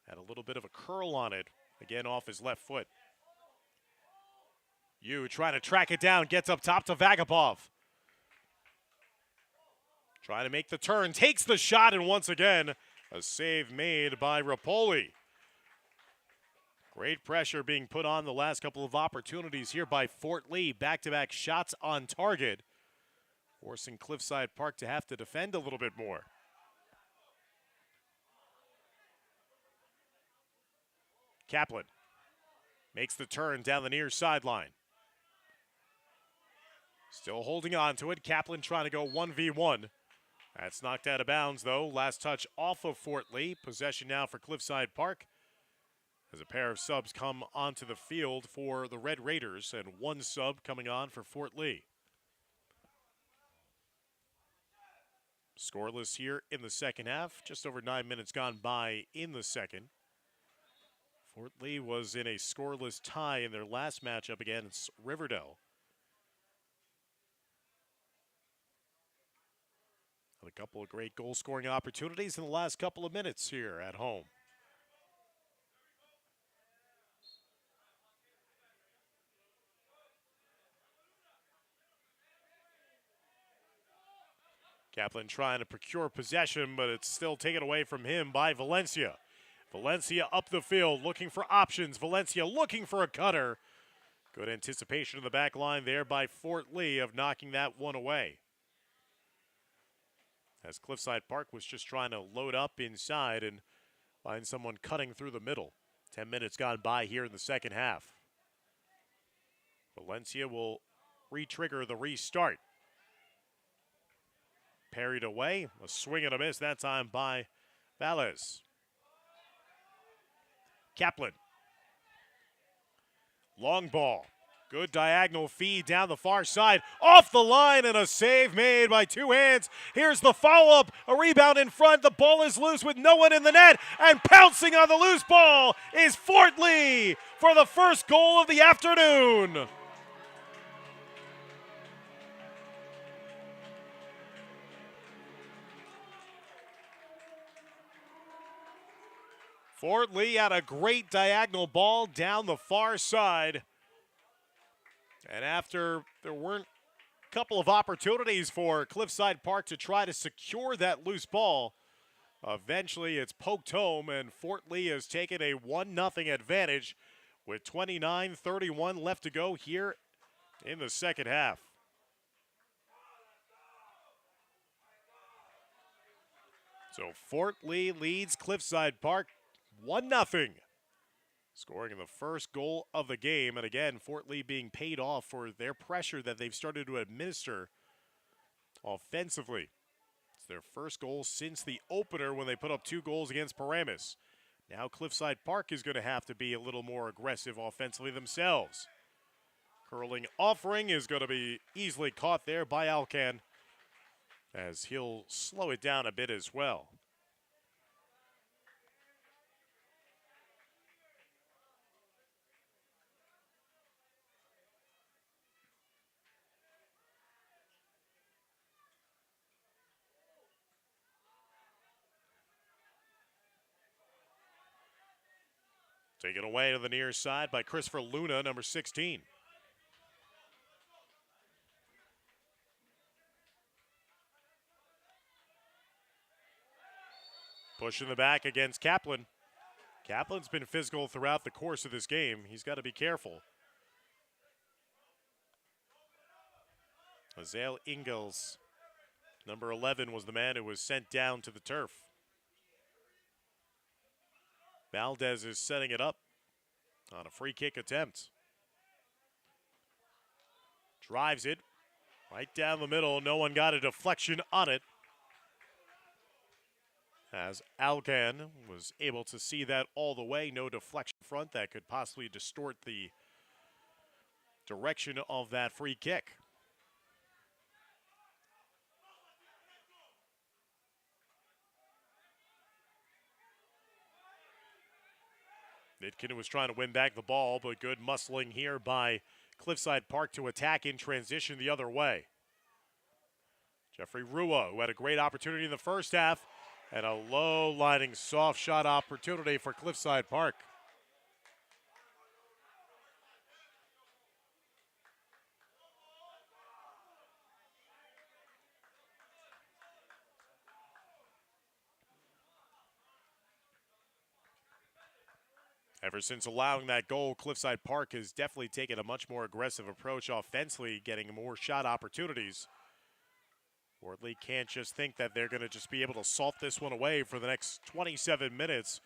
Had a little bit of a curl on it, again off his left foot. Yu trying to track it down, gets up top to Vagapov. Trying to make the turn, takes the shot, and once again, a save made by Rapoli. Great pressure being put on the last couple of opportunities here by Fort Lee. Back-to-back shots on target, forcing Cliffside Park to have to defend a little bit more. Kaplan makes the turn down the near sideline. Still holding on to it. Kaplan trying to go 1v1. That's knocked out of bounds, though. Last touch off of Fort Lee. Possession now for Cliffside Park. as a pair of subs come onto the field for the Red Raiders and one sub coming on for Fort Lee. Scoreless here in the second half, just over 9 minutes gone by in the second. Fort Lee was in a scoreless tie in their last matchup against Riverdale. A couple of great goal-scoring opportunities in the last couple of minutes here at home. Kaplan trying to procure possession, but it's still taken away from him by Valencia. Valencia up the field, looking for options. Valencia looking for a cutter. Good anticipation of the back line there by Fort Lee of knocking that one away. As Cliffside Park was just trying to load up inside and find someone cutting through the middle. 10 minutes gone by here in the second half. Valencia will re-trigger the restart. Parried away, a swing and a miss that time by Valles. Kaplan. Long ball. Good diagonal feed down the far side. Off the line and a save made by two hands. Here's the follow-up. A rebound in front. The ball is loose with no one in the net. And pouncing on the loose ball is Fort Lee for the first goal of the afternoon. Fort Lee had a great diagonal ball down the far side. And after there weren't a couple of opportunities for Cliffside Park to try to secure that loose ball, eventually it's poked home and Fort Lee has taken a 1-0 advantage with 29:31 left to go here in the second half. So Fort Lee leads Cliffside Park 1-0. Scoring in the first goal of the game. And again, Fort Lee being paid off for their pressure that they've started to administer offensively. It's their first goal since the opener when they put up 2 goals against Paramus. Now Cliffside Park is going to have to be a little more aggressive offensively themselves. Curling offering is going to be easily caught there by Alcan, as he'll slow it down a bit as well. Taken away to the near side by Christopher Luna, number 16. Pushing the back against Kaplan. Kaplan's been physical throughout the course of this game. He's got to be careful. Azael Ingalls, number 11, was the man who was sent down to the turf. Valdez is setting it up on a free kick attempt. Drives it right down the middle. No one got a deflection on it, as Alcan was able to see that all the way. No deflection front that could possibly distort the direction of that free kick. Nitkin was trying to win back the ball, but good muscling here by Cliffside Park to attack in transition the other way. Jeffrey Rua, who had a great opportunity in the first half, and a low-lining soft shot opportunity for Cliffside Park. Ever since allowing that goal, Cliffside Park has definitely taken a much more aggressive approach offensively, getting more shot opportunities. Fort Lee can't just think that they're going to just be able to salt this one away for the next 27 minutes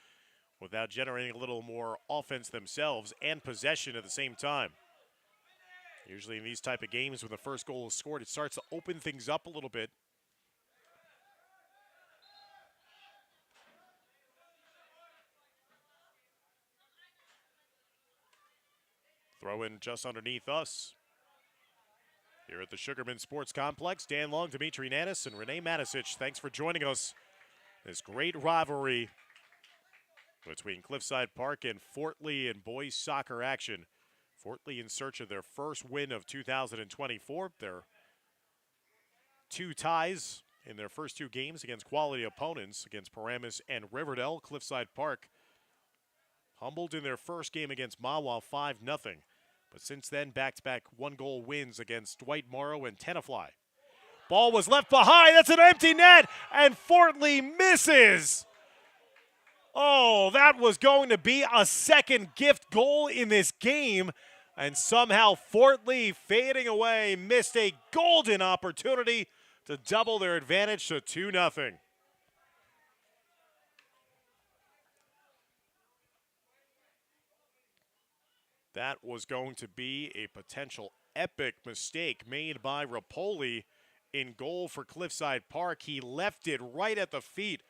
without generating a little more offense themselves and possession at the same time. Usually in these type of games, when the first goal is scored, it starts to open things up a little bit. Throw in just underneath us. Here at the Sugarman Sports Complex, Dan Long, Dimitri Nanis, and Renee Matisic, thanks for joining us. This great rivalry between Cliffside Park and Fort Lee in boys soccer action. Fort Lee in search of their first win of 2024. Their 2 ties in their first 2 games against quality opponents against Paramus and Riverdale. Cliffside Park humbled in their first game against Mahwah 5-0. But since then, back-to-back 1-goal wins against Dwight Morrow and Tenafly. Ball was left behind. That's an empty net, and Fort Lee misses. Oh, that was going to be a second gift goal in this game, and somehow Fort Lee, fading away, missed a golden opportunity to double their advantage to 2-0. That was going to be a potential epic mistake made by Rapoli in goal for Cliffside Park. He left it right at the feet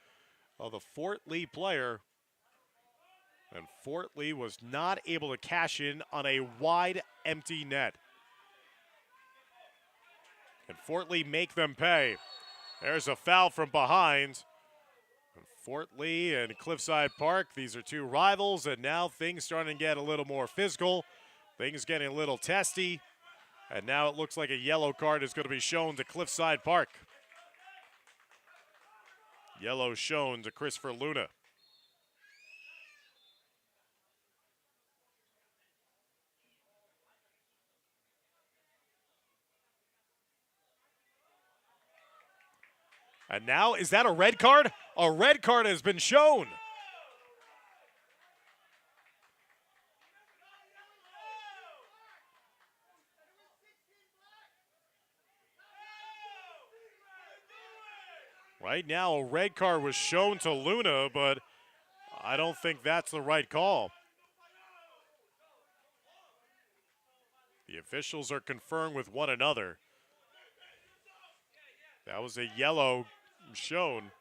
of the Fort Lee player, and Fort Lee was not able to cash in on a wide, empty net. And Fort Lee make them pay. There's a foul from behind. And Fort Lee and Cliffside Park, these are 2 rivals, and now things starting to get a little more physical. Things getting a little testy. And now it looks like a yellow card is going to be shown to Cliffside Park. Yellow shown to Christopher Luna. And now, is that a red card? A red card has been shown. Right now, a red card was shown to Luna, but I don't think that's the right call. The officials are conferring with one another. That was a yellow shown.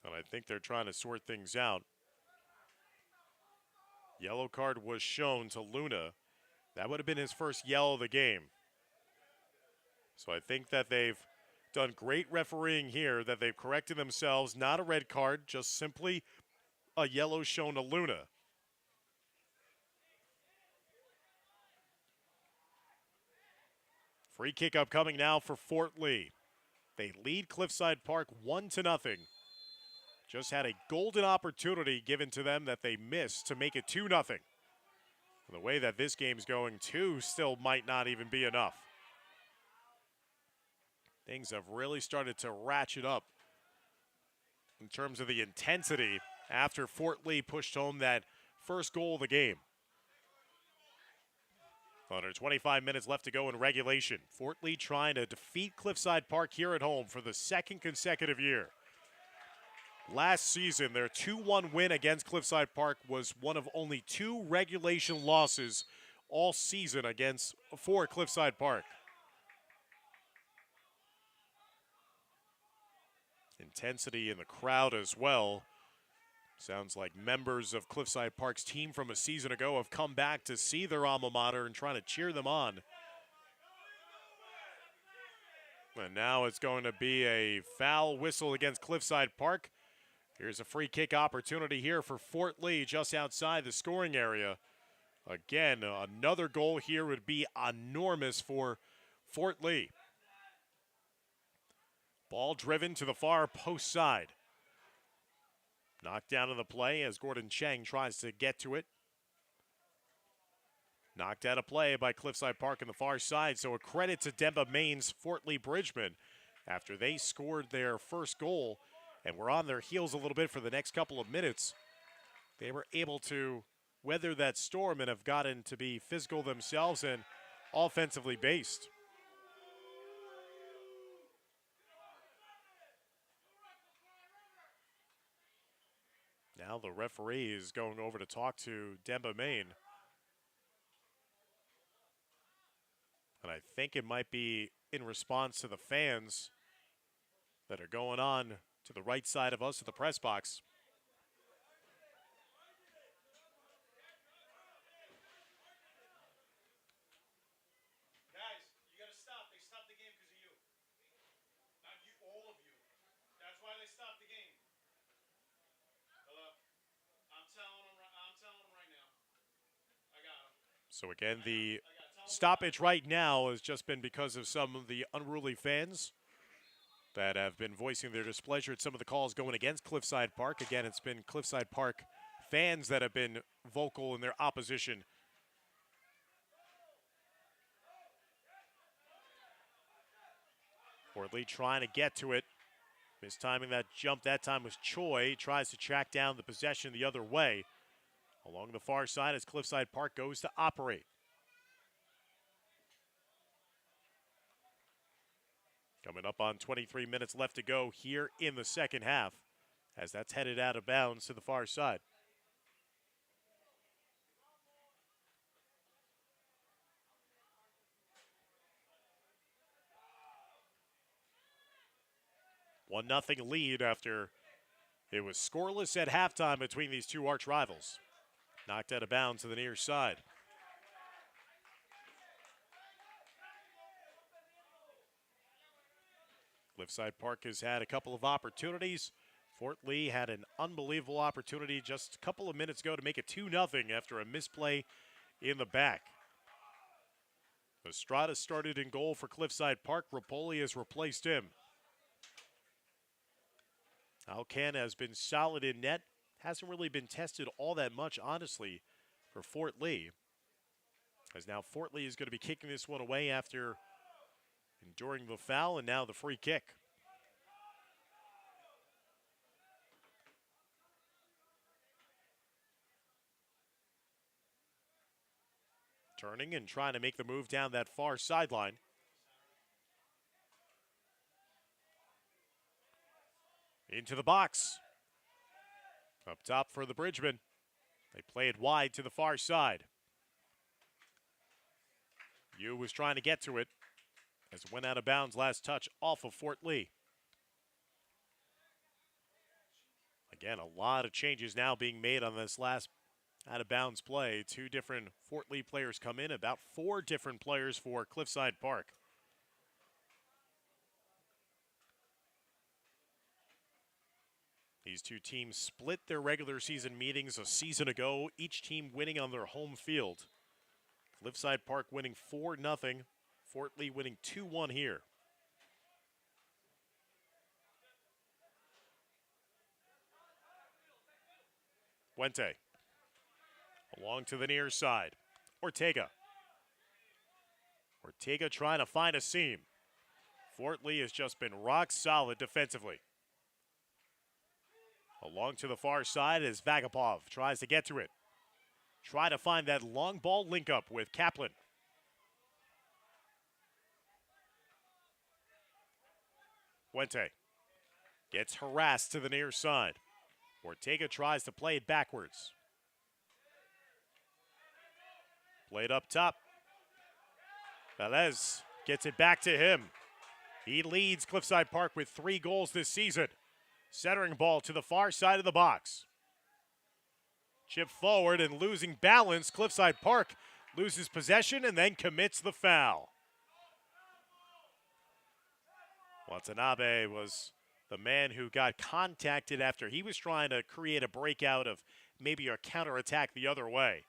And I think they're trying to sort things out. Yellow card was shown to Luna. That would have been his first yellow of the game. So I think that they've done great refereeing here, that they've corrected themselves. Not a red card, just simply a yellow shown to Luna. Free kick upcoming now for Fort Lee. They lead Cliffside Park 1-0. Just had a golden opportunity given to them that they missed to make it 2-0. The way that this game's going, 2 still might not even be enough. Things have really started to ratchet up in terms of the intensity after Fort Lee pushed home that first goal of the game. Under 25 minutes left to go in regulation. Fort Lee trying to defeat Cliffside Park here at home for the 2nd consecutive year. Last season, their 2-1 win against Cliffside Park was one of only 2 regulation losses all season for Cliffside Park. Intensity in the crowd as well. Sounds like members of Cliffside Park's team from a season ago have come back to see their alma mater and trying to cheer them on. And now it's going to be a foul whistle against Cliffside Park. Here's a free kick opportunity here for Fort Lee just outside the scoring area. Again, another goal here would be enormous for Fort Lee. Ball driven to the far post side. Knocked down in the play as Gordon Cheng tries to get to it. Knocked out of play by Cliffside Park on the far side, so a credit to Demba Maine's Fort Lee Bridgman after they scored their first goal and were on their heels a little bit for the next couple of minutes. They were able to weather that storm and have gotten to be physical themselves and offensively based. Now the referee is going over to talk to Demba Main. And I think it might be in response to the fans that are going on to the right side of us at the press box. Guys, you gotta stop. They stopped the game because of you. Not you, all of you. That's why they stopped the game. Hello? I'm telling them right now. I got them. So again, the stoppage right now has just been because of some of the unruly fans that have been voicing their displeasure at some of the calls going against Cliffside Park. Again, it's been Cliffside Park fans that have been vocal in their opposition. Fort Lee trying to get to it. Mistiming that jump that time was Choi. Tries to track down the possession the other way. Along the far side as Cliffside Park goes to operate. Coming up on 23 minutes left to go here in the second half as that's headed out of bounds to the far side. One nothing lead after it was scoreless at halftime between these two arch rivals. Knocked out of bounds to the near side. Cliffside Park has had a couple of opportunities. Fort Lee had an unbelievable opportunity just a couple of minutes ago to make it 2-0 after a misplay in the back. Estrada started in goal for Cliffside Park. Rapoli has replaced him. Alcan has been solid in net. Hasn't really been tested all that much, honestly, for Fort Lee. As now Fort Lee is going to be kicking this one away after enduring the foul and now the free kick. Turning and trying to make the move down that far sideline. Into the box. Up top for the Bridgemen. They play it wide to the far side. Yu was trying to get to it as it went out of bounds last touch off of Fort Lee. Again, a lot of changes now being made on this last out of bounds play. Two different Fort Lee players come in, about four different players for Cliffside Park. These two teams split their regular season meetings a season ago, each team winning on their home field. Cliffside Park winning 4-0, Fort Lee winning 2-1 here. Wente. Along to the near side. Ortega. Ortega trying to find a seam. Fort Lee has just been rock solid defensively. Along to the far side as Vagapov tries to get to it. Try to find that long ball link up with Kaplan. Wente gets harassed to the near side. Ortega tries to play it backwards. Played up top. Velez gets it back to him. He leads Cliffside Park with 3 goals this season. Centering ball to the far side of the box. Chip forward and losing balance. Cliffside Park loses possession and then commits the foul. Watanabe was the man who got contacted after he was trying to create a breakout of maybe a counterattack the other way.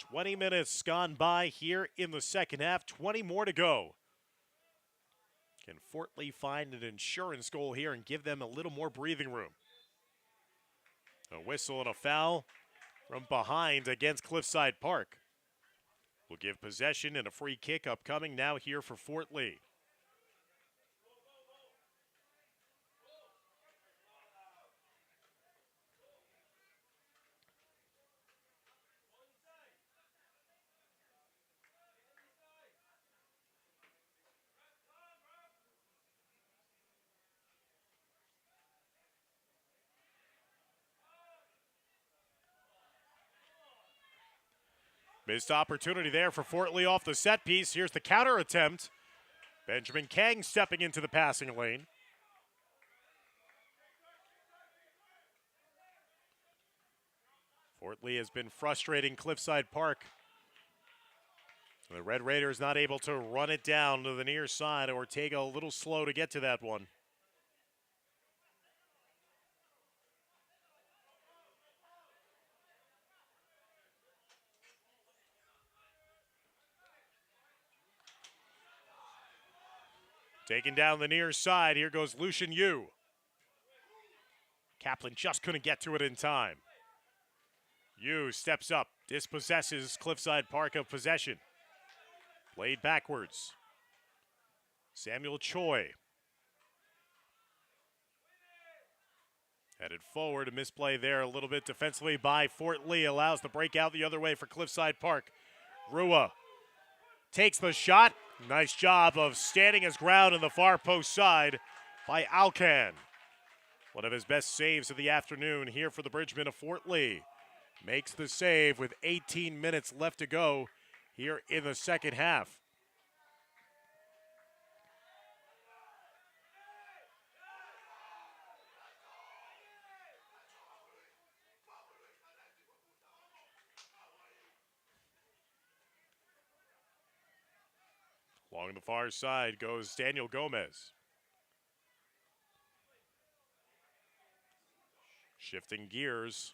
20 minutes gone by here in the second half. 20 more to go. Can Fort Lee find an insurance goal here and give them a little more breathing room? A whistle and a foul from behind against Cliffside Park. Will give possession and a free kick upcoming now here for Fort Lee. Missed opportunity there for Fort Lee off the set piece. Here's the counter attempt. Benjamin Kang stepping into the passing lane. Fort Lee has been frustrating Cliffside Park. The Red Raiders not able to run it down to the near side. Ortega a little slow to get to that one. Taking down the near side. Here goes Lucian Yu. Kaplan just couldn't get to it in time. Yu steps up, dispossesses Cliffside Park of possession. Played backwards. Samuel Choi. Headed forward, a misplay there a little bit defensively by Fort Lee. Allows the breakout the other way for Cliffside Park. Rua takes the shot. Nice job of standing his ground on the far post side by Alcan. One of his best saves of the afternoon here for the Bridgeman of Fort Lee. Makes the save with 18 minutes left to go here in the second half. Along the far side goes Daniel Gomez. Shifting gears.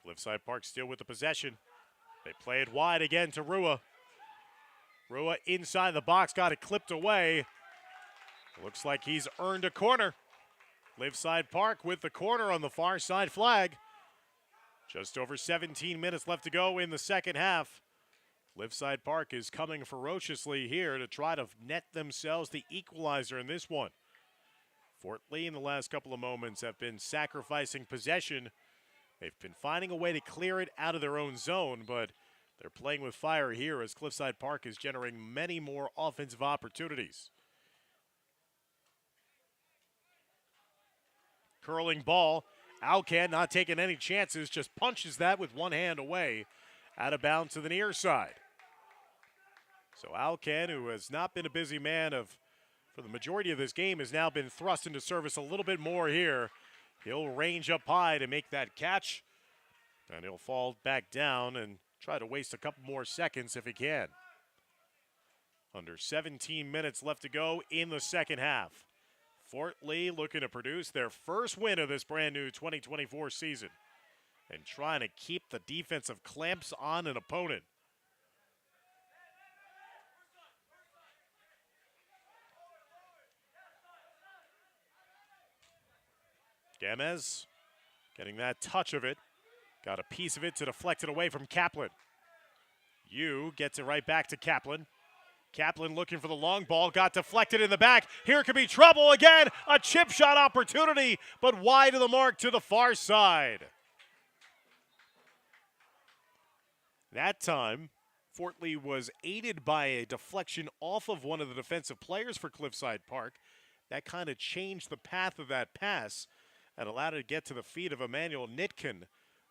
Cliffside Park still with the possession. They play it wide again to Rua. Rua inside the box, got it clipped away. Looks like he's earned a corner. Cliffside Park with the corner on the far side flag. Just over 17 minutes left to go in the second half. Cliffside Park is coming ferociously here to try to net themselves the equalizer in this one. Fort Lee in the last couple of moments have been sacrificing possession. They've been finding a way to clear it out of their own zone, but they're playing with fire here as Cliffside Park is generating many more offensive opportunities. Curling ball. Alcan not taking any chances, just punches that with one hand away, out of bounds to the near side. So Alcan, who has not been a busy man for the majority of this game, has now been thrust into service a little bit more here. He'll range up high to make that catch, and he'll fall back down and try to waste a couple more seconds if he can. Under 17 minutes left to go in the second half. Fort Lee looking to produce their first win of this brand new 2024 season and trying to keep the defensive clamps on an opponent. Gamez getting that touch of it. Got a piece of it to deflect it away from Kaplan. Yu gets it right back to Kaplan. Kaplan looking for the long ball, got deflected in the back. Here could be trouble again. A chip shot opportunity, but wide of the mark to the far side. That time, Fort Lee was aided by a deflection off of one of the defensive players for Cliffside Park. That kind of changed the path of that pass and allowed it to get to the feet of Emmanuel Nitkin.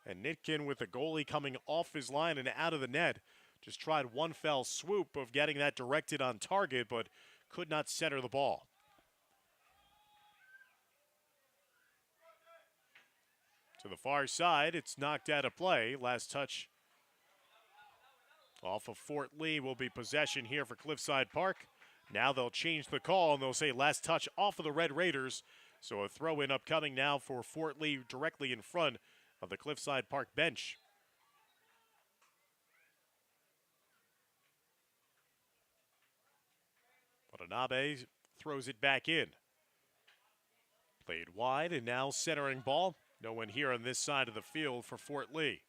And Nitkin, with the goalie coming off his line and out of the net, just tried one fell swoop of getting that directed on target, but could not center the ball. To the far side, it's knocked out of play. Last touch off of Fort Lee will be possession here for Cliffside Park. Now they'll change the call, and they'll say last touch off of the Red Raiders. So a throw-in upcoming now for Fort Lee directly in front of the Cliffside Park bench. Watanabe throws it back in. Played wide, and now centering ball. No one here on this side of the field for Fort Lee.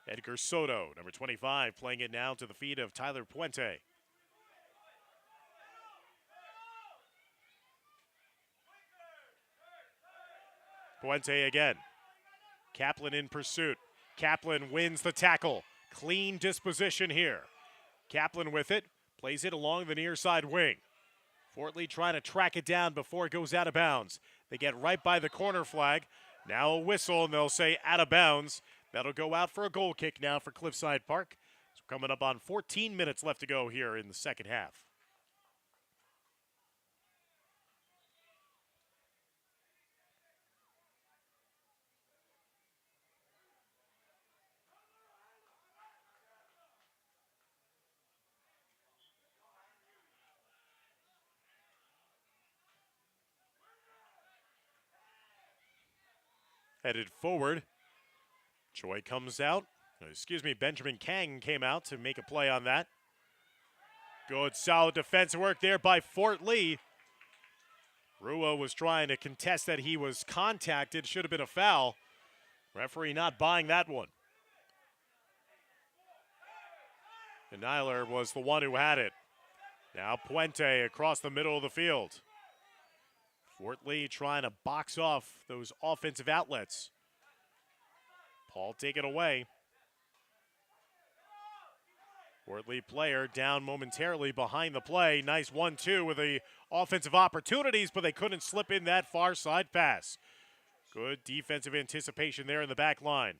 Edgar Soto, number 25, playing it now to the feet of Tyler Puente. Puente again. Kaplan in pursuit. Kaplan wins the tackle. Clean disposition here. Kaplan with it. Plays it along the near side wing. Fort Lee trying to track it down before it goes out of bounds. They get right by the corner flag. Now a whistle, and they'll say out of bounds. That'll go out for a goal kick now for Cliffside Park. So coming up on 14 minutes left to go here in the second half. Headed forward. Choi comes out. Benjamin Kang came out to make a play on that. Good, solid defensive work there by Fort Lee. Rua was trying to contest that he was contacted. Should have been a foul. Referee not buying that one. And Nyler was the one who had it. Now Puente across the middle of the field. Fort Lee trying to box off those offensive outlets. Paul take it away. Fort Lee player down momentarily behind the play. Nice 1-2 with the offensive opportunities, but they couldn't slip in that far side pass. Good defensive anticipation there in the back line.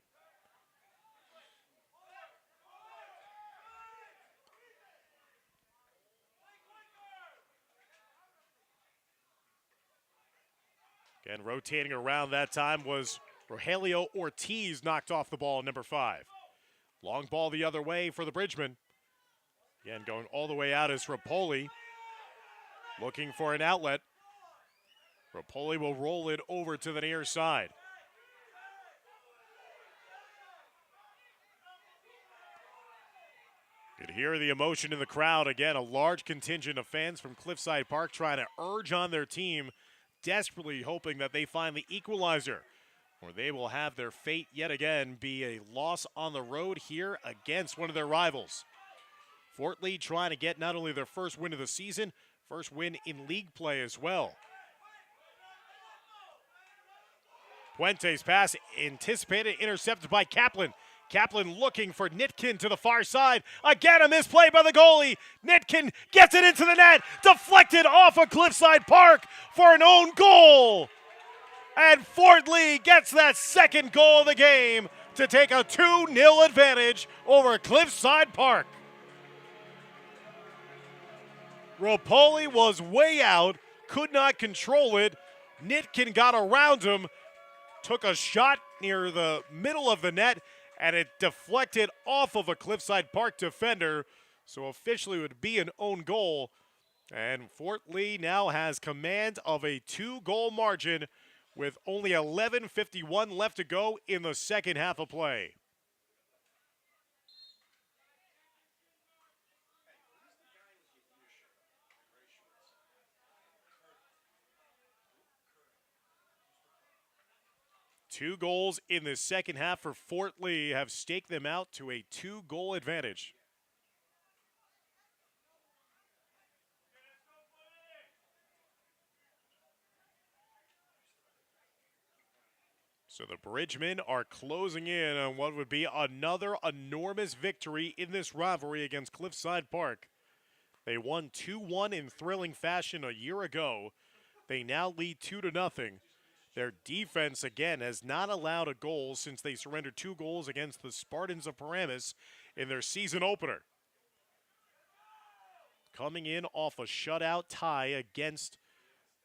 Again, rotating around that time was Rogelio Ortiz, knocked off the ball, number 5. Long ball the other way for the Bridgemen. Again, going all the way out is Rapoli, looking for an outlet. Rapoli will roll it over to the near side. You can hear the emotion in the crowd. Again, a large contingent of fans from Cliffside Park trying to urge on their team, desperately hoping that they find the equalizer, or they will have their fate yet again be a loss on the road here against one of their rivals. Fort Lee trying to get not only their first win of the season, first win in league play as well. Puente's pass anticipated, intercepted by Kaplan. Kaplan looking for Nitkin to the far side. Again, a misplay by the goalie. Nitkin gets it into the net, deflected off of Cliffside Park for an own goal. And Fort Lee gets that second goal of the game to take a 2-0 advantage over Cliffside Park. Rapoli was way out, could not control it. Nitkin got around him, took a shot near the middle of the net, and it deflected off of a Cliffside Park defender. So officially it would be an own goal. And Fort Lee now has command of a 2-goal margin with only 11:51 left to go in the second half of play. Two goals in the second half for Fort Lee have staked them out to a 2-goal advantage. So the Bridgemen are closing in on what would be another enormous victory in this rivalry against Cliffside Park. They won 2-1 in thrilling fashion a year ago. They now lead 2-0. Their defense, again, has not allowed a goal since they surrendered 2 goals against the Spartans of Paramus in their season opener. Coming in off a shutout tie against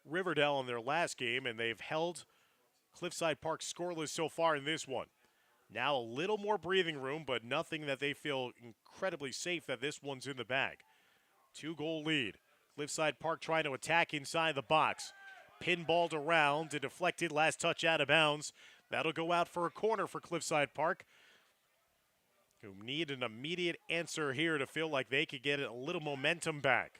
Riverdale in their last game, and they've held Cliffside Park scoreless so far in this one. Now a little more breathing room, but nothing that they feel incredibly safe that this one's in the bag. 2-goal lead. Cliffside Park trying to attack inside the box. Pinballed around and deflected, last touch out of bounds. That'll go out for a corner for Cliffside Park, who need an immediate answer here to feel like they could get a little momentum back.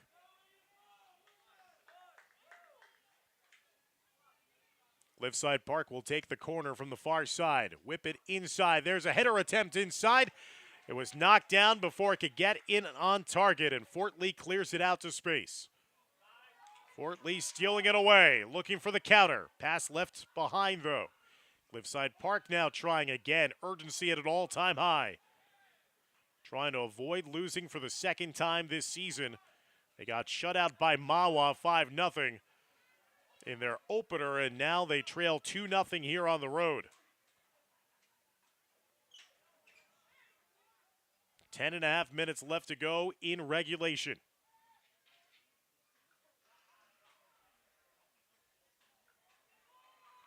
Cliffside Park will take the corner from the far side. Whip it inside. There's a header attempt inside. It was knocked down before it could get in on target, and Fort Lee clears it out to space. Fort Lee stealing it away, looking for the counter. Pass left behind, though. Cliffside Park now trying again. Urgency at an all-time high. Trying to avoid losing for the second time this season. They got shut out by Mawa 5-0 in their opener, and now they trail 2-0 here on the road. 10.5 minutes left to go in regulation.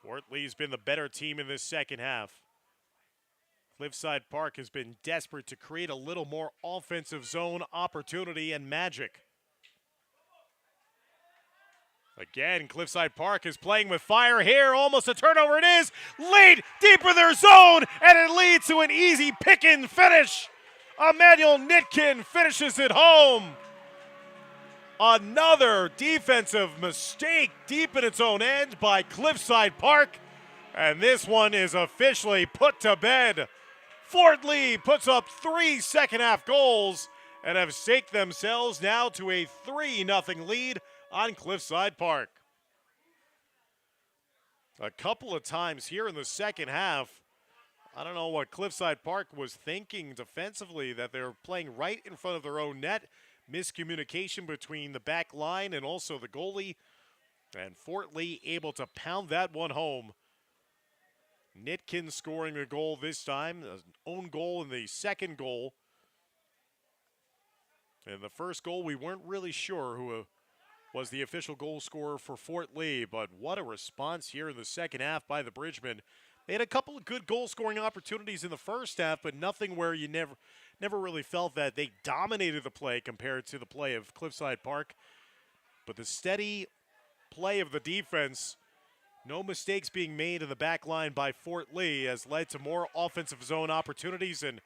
Fort Lee's been the better team in this second half. Cliffside Park has been desperate to create a little more offensive zone opportunity and magic. Again, Cliffside Park is playing with fire here. Almost a turnover it is. Lead deep in their zone, and it leads to an easy pick-in finish. Emmanuel Nitkin finishes it home. Another defensive mistake deep in its own end by Cliffside Park. And this one is officially put to bed. Fort Lee puts up 3 second-half goals and have staked themselves now to a 3-0 lead on Cliffside Park. A couple of times here in the second half, I don't know what Cliffside Park was thinking defensively, that they're playing right in front of their own net. Miscommunication between the back line and also the goalie. And Fort Lee able to pound that one home. Nitkin scoring a goal this time, an own goal in the second goal. And the first goal, we weren't really sure who was the official goal scorer for Fort Lee, but what a response here in the second half by the Bridgemen. They had a couple of good goal-scoring opportunities in the first half, but nothing where you never really felt that they dominated the play compared to the play of Cliffside Park. But the steady play of the defense, no mistakes being made in the back line by Fort Lee, has led to more offensive zone opportunities, and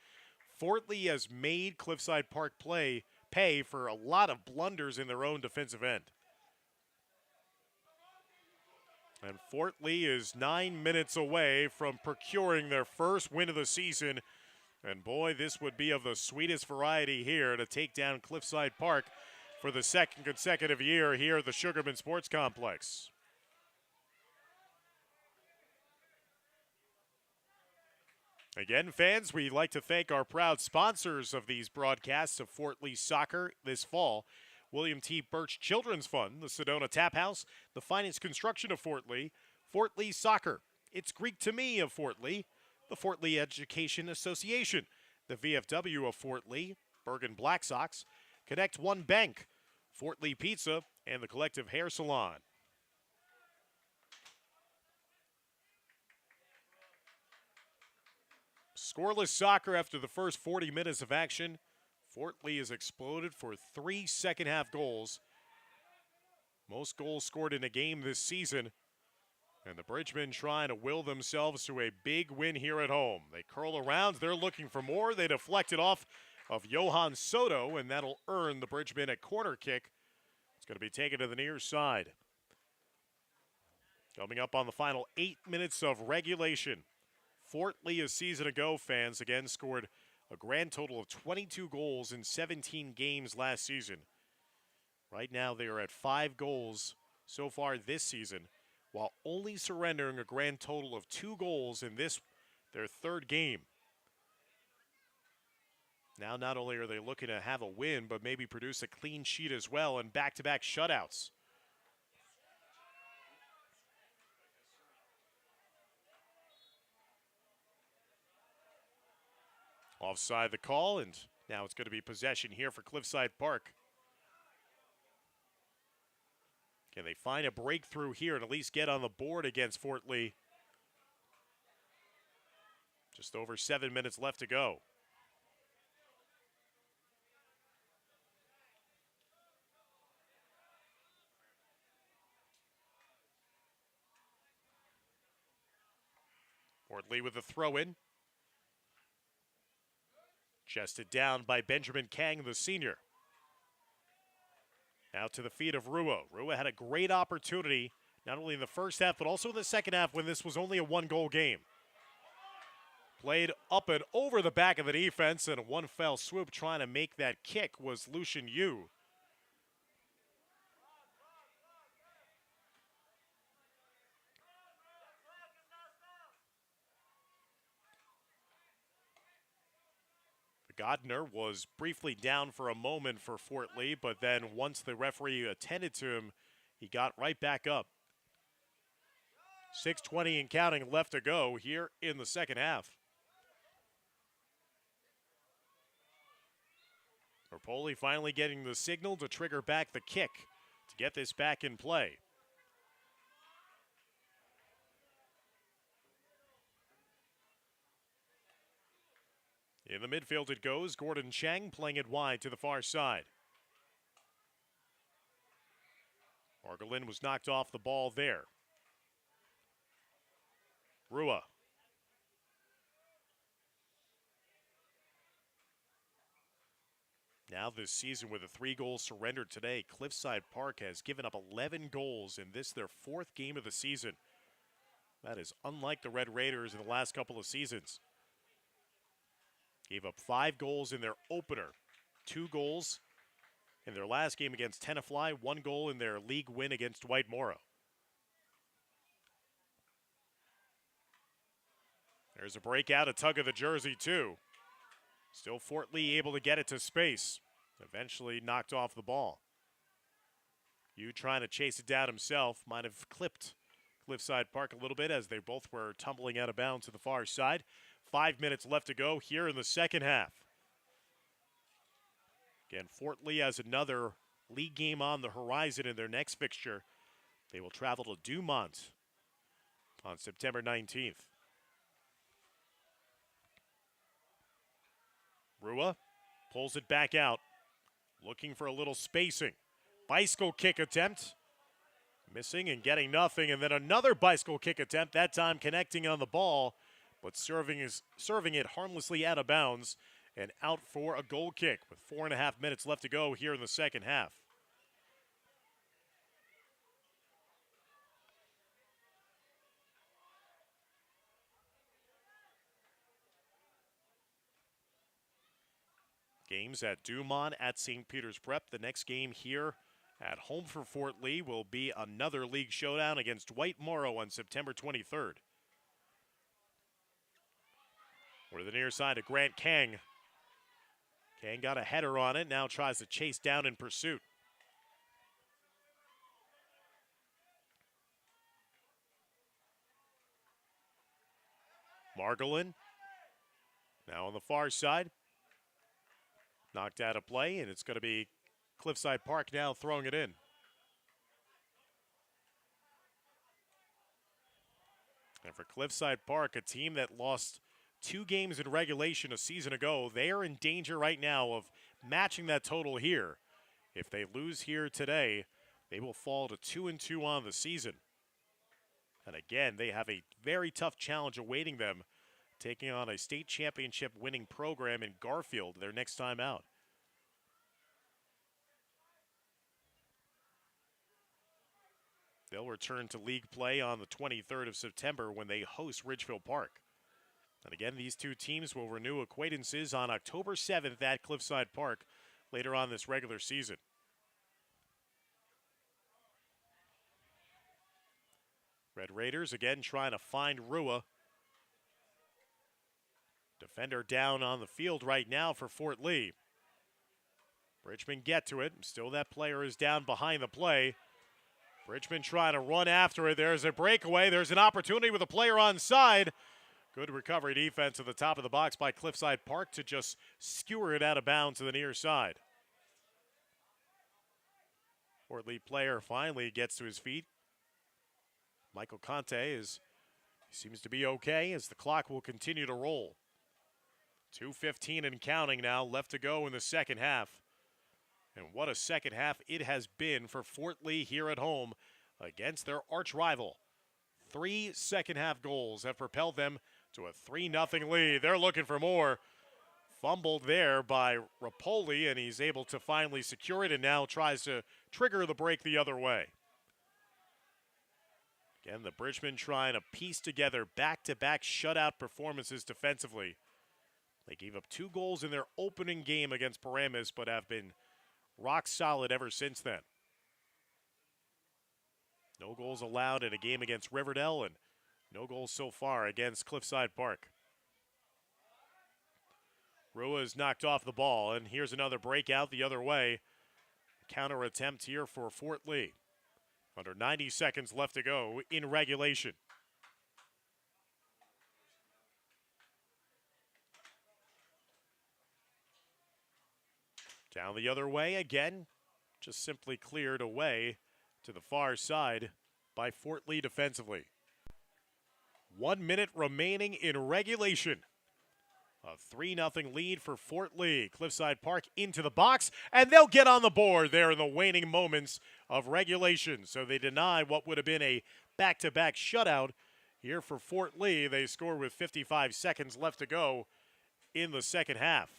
Fort Lee has made Cliffside Park pay for a lot of blunders in their own defensive end. And Fort Lee is 9 minutes away from procuring their first win of the season. And boy, this would be of the sweetest variety here to take down Cliffside Park for the second consecutive year here at the Sugarman Sports Complex. Again, fans, we'd like to thank our proud sponsors of these broadcasts of Fort Lee Soccer this fall. William T. Birch Children's Fund, the Sedona Tap House, the Finance Construction of Fort Lee Soccer, It's Greek to Me of Fort Lee, the Fort Lee Education Association, the VFW of Fort Lee, Bergen Black Sox, Connect One Bank, Fort Lee Pizza, and the Collective Hair Salon. Scoreless soccer after the first 40 minutes of action. Fort Lee has exploded for 3 second-half goals. Most goals scored in a game this season. And the Bridgemen trying to will themselves to a big win here at home. They curl around. They're looking for more. They deflect it off of Johan Soto, and that'll earn the Bridgemen a corner kick. It's going to be taken to the near side. Coming up on the final 8 minutes of regulation. Fort Lee, a season ago, fans, again scored a grand total of 22 goals in 17 games last season. Right now, they are at 5 goals so far this season, while only surrendering a grand total of 2 goals in their third game. Now, not only are they looking to have a win, but maybe produce a clean sheet as well and back-to-back shutouts. Offside the call, and now it's going to be possession here for Cliffside Park. Can they find a breakthrough here and at least get on the board against Fort Lee? Just over 7 minutes left to go. Fort Lee with the throw-in. Chested down by Benjamin Kang, the senior. Now to the feet of Rua. Rua had a great opportunity, not only in the first half, but also in the second half when this was only a 1-goal game. Played up and over the back of the defense, and a one fell swoop trying to make that kick was Lucian Yu. Godner was briefly down for a moment for Fort Lee, but then once the referee attended to him, he got right back up. 6:20 and counting left to go here in the second half. Rapoli finally getting the signal to trigger back the kick to get this back in play. In the midfield it goes. Gordon Chang playing it wide to the far side. Margolin was knocked off the ball there. Rua. Now this season with a 3-goal surrender today, Cliffside Park has given up 11 goals in this, their 4th game of the season. That is unlike the Red Raiders in the last couple of seasons. Gave up 5 goals in their opener, 2 goals in their last game against Tenafly, 1 goal in their league win against Dwight Morrow. There's a breakout, a tug of the jersey too. Still Fort Lee able to get it to space. Eventually knocked off the ball. You trying to chase it down himself. Might have clipped Cliffside Park a little bit as they both were tumbling out of bounds to the far side. 5 minutes left to go here in the second half. Again, Fort Lee has another league game on the horizon in their next fixture. They will travel to Dumont on September 19th. Rua pulls it back out, looking for a little spacing. Bicycle kick attempt, missing and getting nothing, and then another bicycle kick attempt, that time connecting on the ball, but serving it harmlessly out of bounds and out for a goal kick with 4.5 minutes left to go here in the second half. Games at Dumont, at St. Peter's Prep. The next game here at home for Fort Lee will be another league showdown against Dwight Morrow on September 23rd. We're to the near side of Grant Kang. Kang got a header on it, now tries to chase down in pursuit. Margolin now on the far side. Knocked out of play, and it's going to be Cliffside Park now throwing it in. And for Cliffside Park, a team that lost 2 games in regulation a season ago, they are in danger right now of matching that total here. If they lose here today, they will fall to 2-2 on the season. And again, they have a very tough challenge awaiting them, taking on a state championship winning program in Garfield their next time out. They'll return to league play on the 23rd of September when they host Ridgefield Park. And again, these two teams will renew acquaintances on October 7th at Cliffside Park later on this regular season. Red Raiders again trying to find Rua. Defender down on the field right now for Fort Lee. Bridgman get to it. Still that player is down behind the play. Bridgman trying to run after it. There's a breakaway. There's an opportunity with a player on side. Good recovery defense at the top of the box by Cliffside Park to just skewer it out of bounds to the near side. Fort Lee player finally gets to his feet. Michael Conte seems to be okay as the clock will continue to roll. 2:15 and counting now left to go in the second half. And what a second half it has been for Fort Lee here at home against their arch rival. 3 second-half goals have propelled them to a 3-0 lead. They're looking for more. Fumbled there by Rapoli, and he's able to finally secure it and now tries to trigger the break the other way. Again, the Bridgemen trying to piece together back-to-back shutout performances defensively. They gave up 2 goals in their opening game against Paramus, but have been rock solid ever since then. No goals allowed in a game against Riverdale, and no goals so far against Cliffside Park. Rua is knocked off the ball, and here's another breakout the other way. Counter attempt here for Fort Lee. Under 90 seconds left to go in regulation. Down the other way again, just simply cleared away to the far side by Fort Lee defensively. 1 minute remaining in regulation. A 3-0 lead for Fort Lee. Cliffside Park into the box, and they'll get on the board there in the waning moments of regulation. So they deny what would have been a back-to-back shutout here for Fort Lee. They score with 55 seconds left to go in the second half.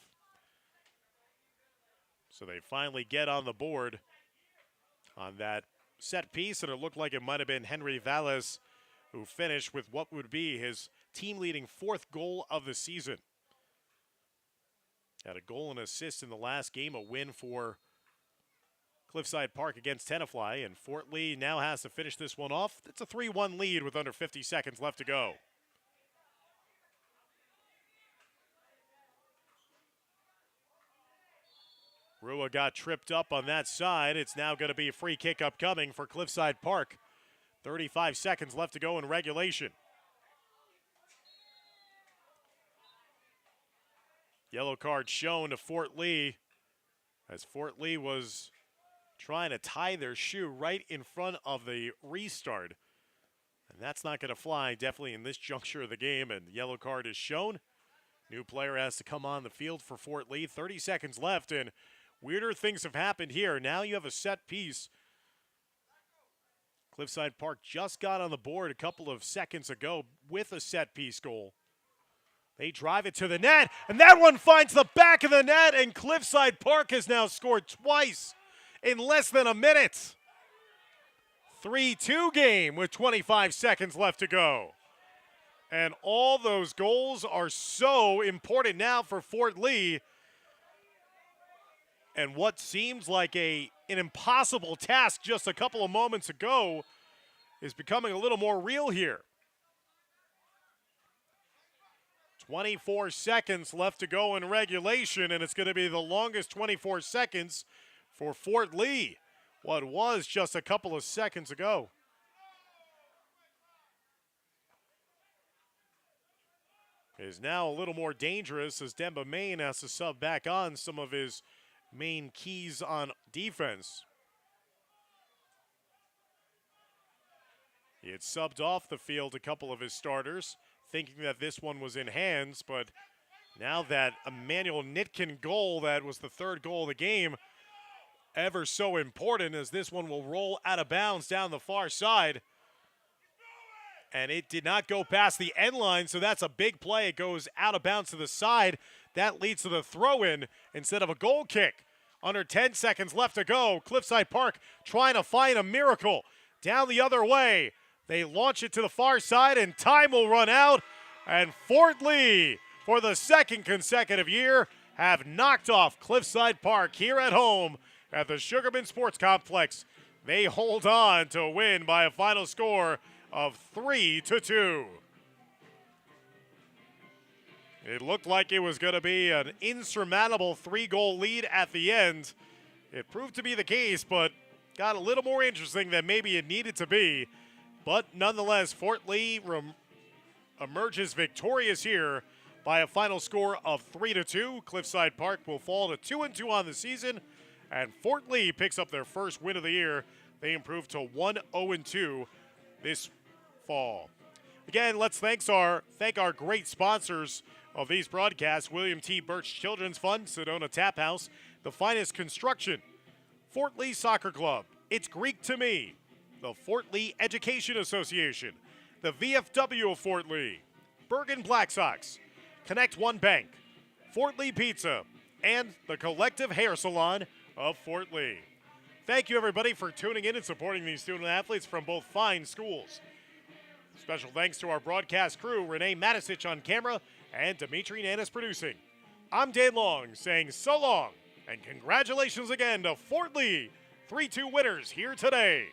So they finally get on the board on that set piece, and it looked like it might have been Henry Valles who finished with what would be his team-leading 4th goal of the season. Had a goal and assist in the last game, a win for Cliffside Park against Tenafly, and Fort Lee now has to finish this one off. It's a 3-1 lead with under 50 seconds left to go. Rua got tripped up on that side. It's now going to be a free kick upcoming for Cliffside Park. 35 seconds left to go in regulation. Yellow card shown to Fort Lee as Fort Lee was trying to tie their shoe right in front of the restart. And that's not going to fly, definitely in this juncture of the game, and the yellow card is shown. New player has to come on the field for Fort Lee. 30 seconds left, and weirder things have happened here. Now you have a set piece. Cliffside Park just got on the board a couple of seconds ago with a set piece goal. They drive it to the net, and that one finds the back of the net, and Cliffside Park has now scored twice in less than a minute. 3-2 game with 25 seconds left to go. And all those goals are so important now for Fort Lee. And what seems like an impossible task just a couple of moments ago is becoming a little more real here. 24 seconds left to go in regulation, and it's going to be the longest 24 seconds for Fort Lee. What was just a couple of seconds ago. Is now a little more dangerous as Demba Main has to sub back on some of his main keys on defense. He had subbed off the field a couple of his starters, thinking that this one was in hands, but now that Emmanuel Nitkin goal, that was the 3rd goal of the game, ever so important as this one will roll out of bounds down the far side. And it did not go past the end line, so that's a big play. It goes out of bounds to the side. That leads to the throw-in instead of a goal kick. Under 10 seconds left to go. Cliffside Park trying to find a miracle. Down the other way. They launch it to the far side, and time will run out. And Fort Lee, for the 2nd consecutive year, have knocked off Cliffside Park here at home at the Sugarman Sports Complex. They hold on to win by a final score of 3-2. It looked like it was going to be an insurmountable 3-goal lead at the end. It proved to be the case, but got a little more interesting than maybe it needed to be. But nonetheless, Fort Lee emerges victorious here by a final score of 3-2. Cliffside Park will fall to 2-2 on the season, and Fort Lee picks up their first win of the year. They improve to 1-0-2 this fall. Again, let's thank our great sponsors of these broadcasts: William T. Birch Children's Fund, Sedona Tap House, The Finest Construction, Fort Lee Soccer Club, It's Greek to Me, the Fort Lee Education Association, the VFW of Fort Lee, Bergen Black Sox, Connect One Bank, Fort Lee Pizza, and the Collective Hair Salon of Fort Lee. Thank you, everybody, for tuning in and supporting these student athletes from both fine schools. Special thanks to our broadcast crew, Renee Matisich on camera and Dimitri Nanis producing. I'm Dane Long saying so long, and congratulations again to Fort Lee, 3-2 winners here today.